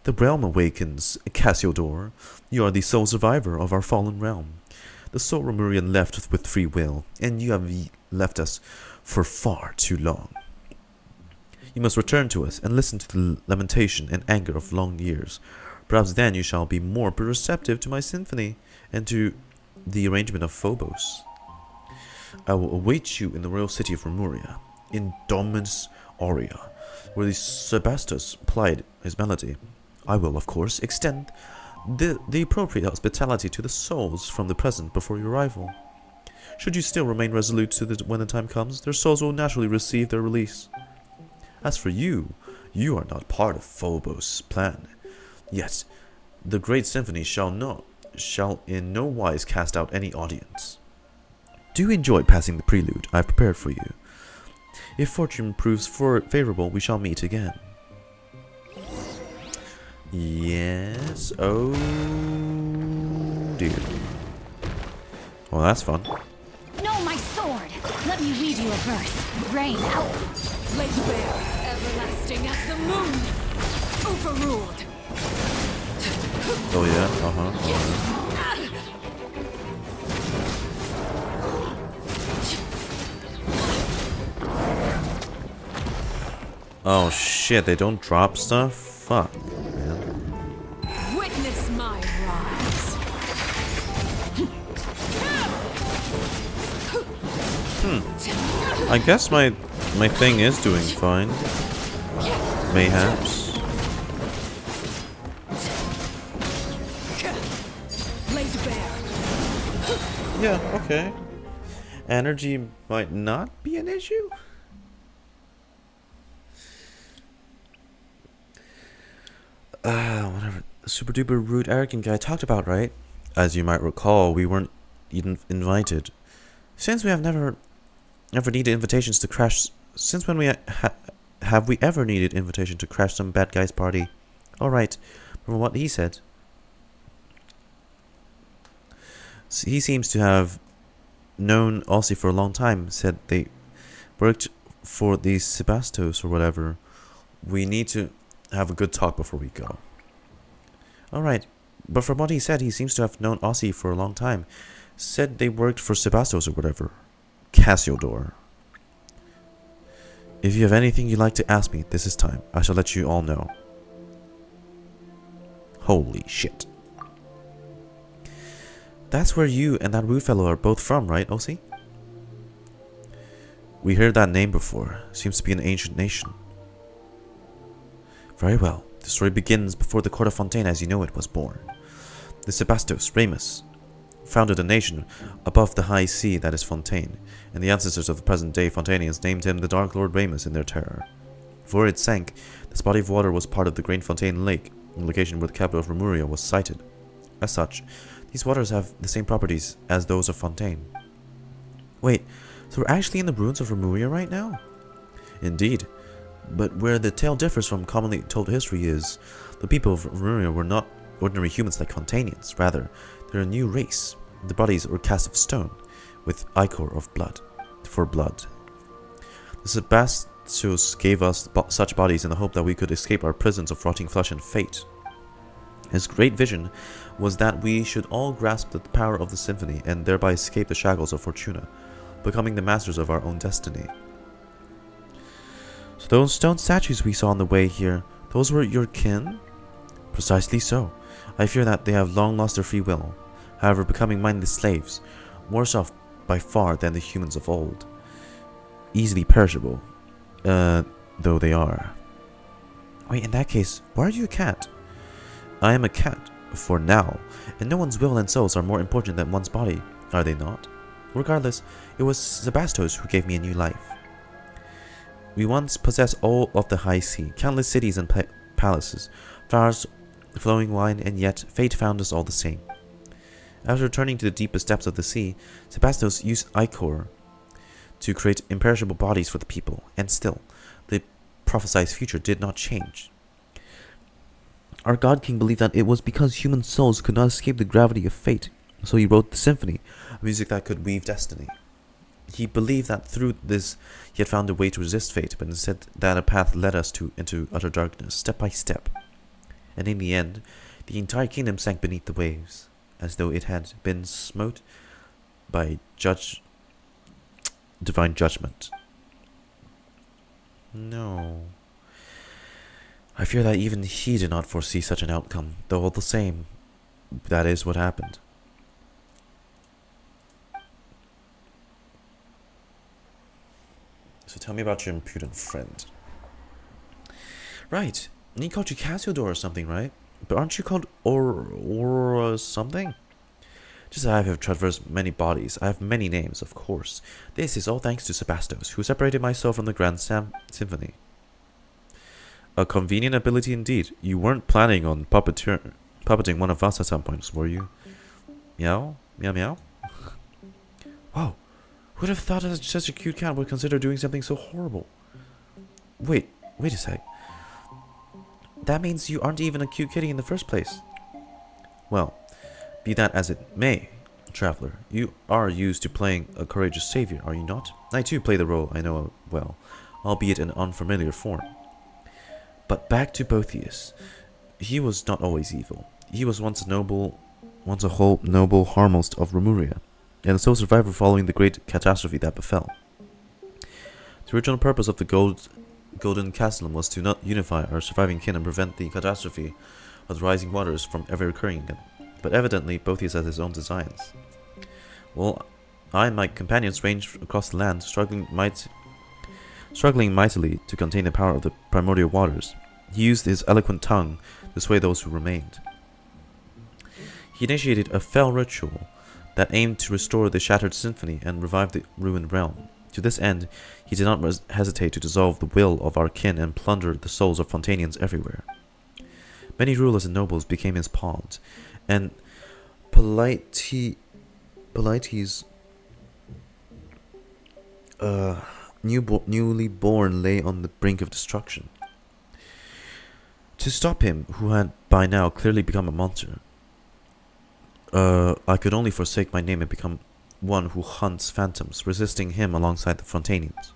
The realm awakens, Cassiodor. You are the sole survivor of our fallen realm. The sole Remurian left with free will, and you have left us for far too long. You must return to us and listen to the lamentation and anger of long years. Perhaps then you shall be more receptive to my symphony and to the arrangement of Phobos. I will await you in the royal city of Remuria, in Domus Aurea, where the Sebastos plied his melody. I will, of course, extend the appropriate hospitality to the souls from the present before your arrival. Should you still remain resolute when the time comes, their souls will naturally receive their release. As for you, you are not part of Phobos' plan. Yet, the great symphony shall in no wise cast out any audience. Do enjoy passing the prelude I have prepared for you. If fortune proves favorable, we shall meet again. Yes. Oh dear. Well, that's fun. No, my sword! Let me read you a verse. Rain out. Lake Bear, everlasting as the moon. Overruled. Oh yeah. Oh shit! They don't drop stuff. Fuck, man. Witness my rise. I guess my thing is doing fine. Mayhaps. Laid bare. Yeah, okay. Energy might not be an issue. Whatever. Super duper rude arrogant guy talked about, right? As you might recall, we weren't even invited. Since we have never needed invitations to crash. Since when have we ever needed invitation to crash some bad guy's party? All right, from what he said, he seems to have known Aussie for a long time. Said they worked for the Sebastos or whatever. We need to have a good talk before we go. All right, but from what he said, he seems to have known Aussie for a long time. Said they worked for Sebastos or whatever. Cassiodor. If you have anything you'd like to ask me, this is time. I shall let you all know. Holy shit. That's where you and that rude fellow are both from, right, Osi? We heard that name before. Seems to be an ancient nation. Very well. The story begins before the court of Fontaine as you know it was born. The Sebastos, Ramus, founded a nation above the high sea that is Fontaine, and the ancestors of the present-day Fontainians named him the Dark Lord Ramus in their terror. Before it sank, this body of water was part of the Great Fontaine Lake, the location where the capital of Remuria was sited. As such, these waters have the same properties as those of Fontaine. Wait, so we're actually in the ruins of Remuria right now? Indeed, but where the tale differs from commonly told history is, the people of Remuria were not ordinary humans like Fontainians. Rather, They're a new race. The bodies were cast of stone, with ichor of blood, for blood. The Sebastos gave us such bodies in the hope that we could escape our prisons of rotting flesh and fate. His great vision was that we should all grasp the power of the symphony and thereby escape the shackles of Fortuna, becoming the masters of our own destiny. So those stone statues we saw on the way here, those were your kin? Precisely so. I fear that they have long lost their free will, however becoming mindless slaves, worse off by far than the humans of old. Easily perishable, though they are. Wait, in that case, why are you a cat? I am a cat, for now, and no one's will and souls are more important than one's body, are they not? Regardless, it was Sebastos who gave me a new life. We once possessed all of the high sea, countless cities and palaces, flowers, flowing wine, and yet fate found us all the same. After returning to the deepest depths of the sea, Sebastos used ichor to create imperishable bodies for the people, and still, the prophesied future did not change. Our God King believed that it was because human souls could not escape the gravity of fate, so he wrote the symphony, music that could weave destiny. He believed that through this he had found a way to resist fate, but instead that a path led us into utter darkness, step by step. And in the end, the entire kingdom sank beneath the waves, as though it had been smote by divine judgment. No. I fear that even he did not foresee such an outcome, though all the same, that is what happened. So tell me about your impudent friend. Right, and he called you Cassiodor or something, right? But aren't you called or something? Just as I have traversed many bodies, I have many names, of course. This is all thanks to Sebastos, who separated my soul from the Grand Symphony. A convenient ability indeed. You weren't planning on puppeting one of us at some point, were you? Meow? Meow meow? Whoa. Who'd have thought that such a cute cat would consider doing something so horrible? Wait a sec. That means you aren't even a cute kitty in the first place. Well, be that as it may, traveler, you are used to playing a courageous savior, are you not? I too play the role I know well, albeit in unfamiliar form. But back to Boethius. He was not always evil. He was once a whole noble harmost of Remuria, and a sole survivor following the great catastrophe that befell. The original purpose of the Golden Castellum was to not unify our surviving kin and prevent the catastrophe of the rising waters from ever occurring again. But evidently, Boethius has his own designs. Well, I and my companions ranged across the land, struggling mightily to contain the power of the primordial waters. He used his eloquent tongue to sway those who remained. He initiated a fell ritual that aimed to restore the shattered symphony and revive the ruined realm. To this end, he did not hesitate to dissolve the will of our kin and plunder the souls of Fontainians everywhere. Many rulers and nobles became his pawns, and Polites' newly born lay on the brink of destruction. To stop him, who had by now clearly become a monster, I could only forsake my name and become one who hunts phantoms, resisting him alongside the Fontainians.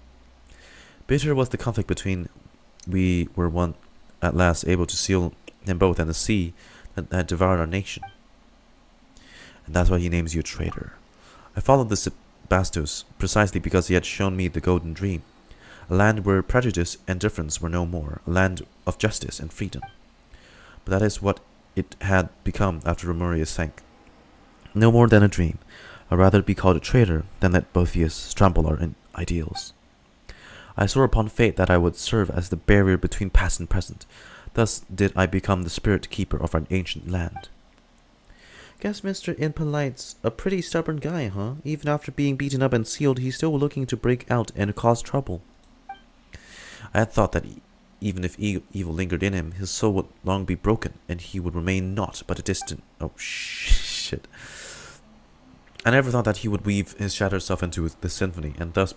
Bitter was the conflict between we were one at last able to seal them both and the sea that had devoured our nation. And that's why he names you a traitor. I followed the Sebastos precisely because he had shown me the golden dream, a land where prejudice and difference were no more, a land of justice and freedom. But that is what it had become after Remuria sank. No more than a dream. I'd rather be called a traitor than let Boethius trample our ideals. I swore upon fate that I would serve as the barrier between past and present. Thus did I become the spirit keeper of our ancient land. Guess Mr. Impolite's a pretty stubborn guy, huh? Even after being beaten up and sealed, he's still looking to break out and cause trouble. I had thought that even if evil lingered in him, his soul would long be broken, and he would remain naught but a distant... Oh, shit. I never thought that he would weave his shattered self into the symphony, and thus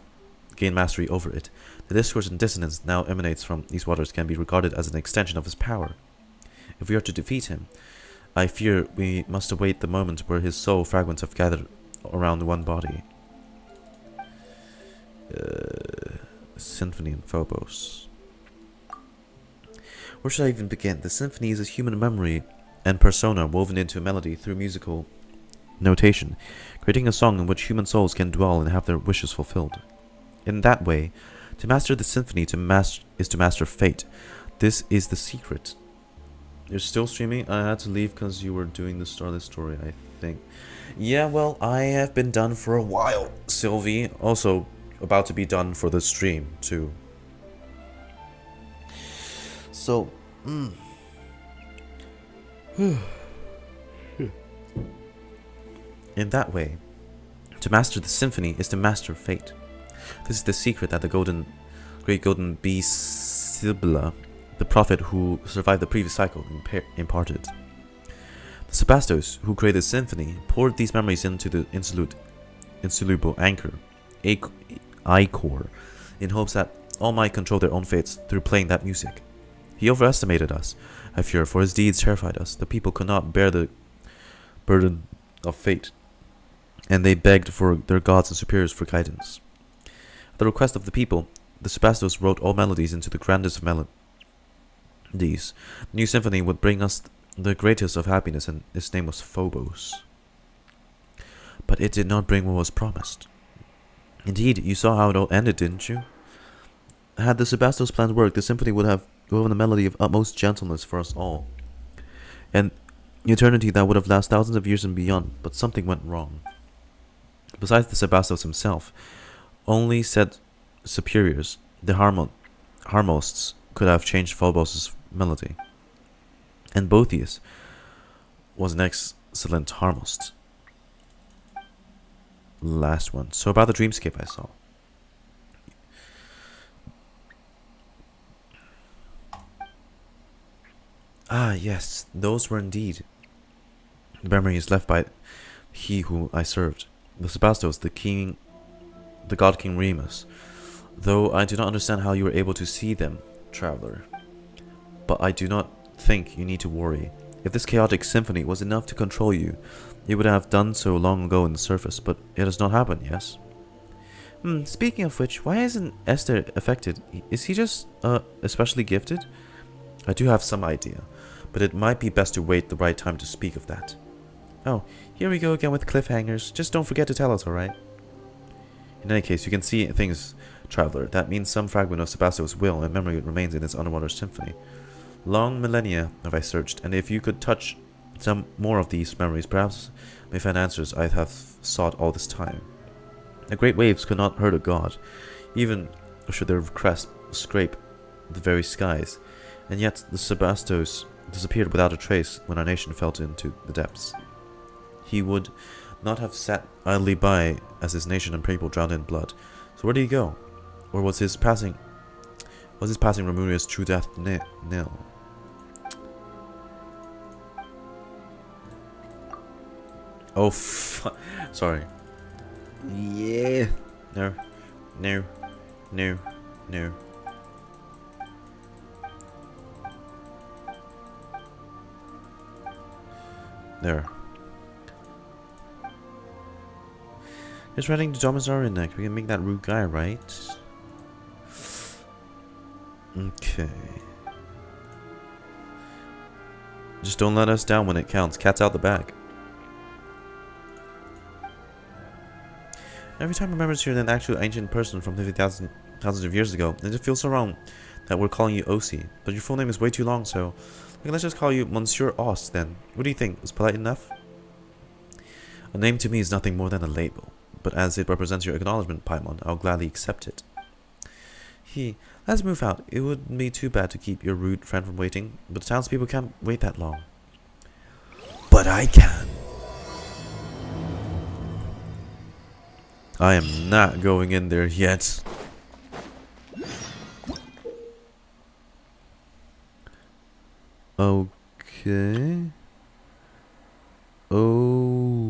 gain mastery over it. The discourse and dissonance now emanates from these waters can be regarded as an extension of his power. If we are to defeat him, I fear we must await the moment where his soul fragments have gathered around one body. Symphony in Phobos. Where should I even begin? The symphony is a human memory and persona woven into a melody through musical notation, creating a song in which human souls can dwell and have their wishes fulfilled. In that way, to master the symphony is to master fate. This is the secret. You're still streaming? I had to leave because you were doing the Starless story, I think. Yeah, well, I have been done for a while, Sylvie. Also, about to be done for the stream, too. So, in that way, to master the symphony is to master fate. This is the secret that the great golden bee Sibylla, the prophet who survived the previous cycle, imparted. The Sebastos, who created the symphony, poured these memories into the insoluble ichor, in hopes that all might control their own fates through playing that music. He overestimated us, I fear, for his deeds terrified us. The people could not bear the burden of fate, and they begged for their gods and superiors for guidance. At the request of the people, the Sebastos wrote all melodies into the grandest of melodies. The new symphony would bring us the greatest of happiness, and its name was Phobos. But it did not bring what was promised. Indeed, you saw how it all ended, didn't you? Had the Sebastos plans worked, the symphony would have woven a melody of utmost gentleness for us all, and eternity that would have lasted thousands of years and beyond. But something went wrong. Besides the Sebastos himself, only said superiors, the Harmosts, could have changed Phobos' melody. And Boethius was an excellent Harmost. Last one. So about the dreamscape I saw. Ah, yes, those were indeed the memories left by he who I served, the Sebastos, the god king Remus. Though I do not understand how you were able to see them, traveler. But I do not think you need to worry. If this chaotic symphony was enough to control you, it would have done so long ago in the surface, but it has not happened, yes? Speaking of which, why isn't Esther affected? Is he just, especially gifted? I do have some idea, but it might be best to wait the right time to speak of that. Oh, here we go again with cliffhangers. Just don't forget to tell us, alright? In any case, you can see things, traveler. That means some fragment of Sebastos' will and memory remains in its underwater symphony. Long millennia have I searched, and if you could touch some more of these memories, perhaps may find answers I have sought all this time. The great waves could not hurt a god, even should their crest scrape the very skies, and yet the Sebastos disappeared without a trace when our nation fell into the depths. He would not have sat idly by as his nation and people drowned in blood. So where did he go? Or was his passing Remuria's true death nil? Oh, sorry. Yeah. No. No. No. No. There. Just writing the Domizar in next. We can make that rude guy, right? Okay. Just don't let us down when it counts. Cat's out the bag. Every time I remember hearing an actual ancient person from 50,000 thousands of years ago, it just feels so wrong that we're calling you Osi. But your full name is way too long, so let's just call you Monsieur Os then. What do you think? Is polite enough? A name to me is nothing more than a label, but as it represents your acknowledgement, Paimon, I'll gladly accept it. Let's move out. It wouldn't be too bad to keep your rude friend from waiting, but the townspeople can't wait that long. But I can. I am not going in there yet. Okay. Oh.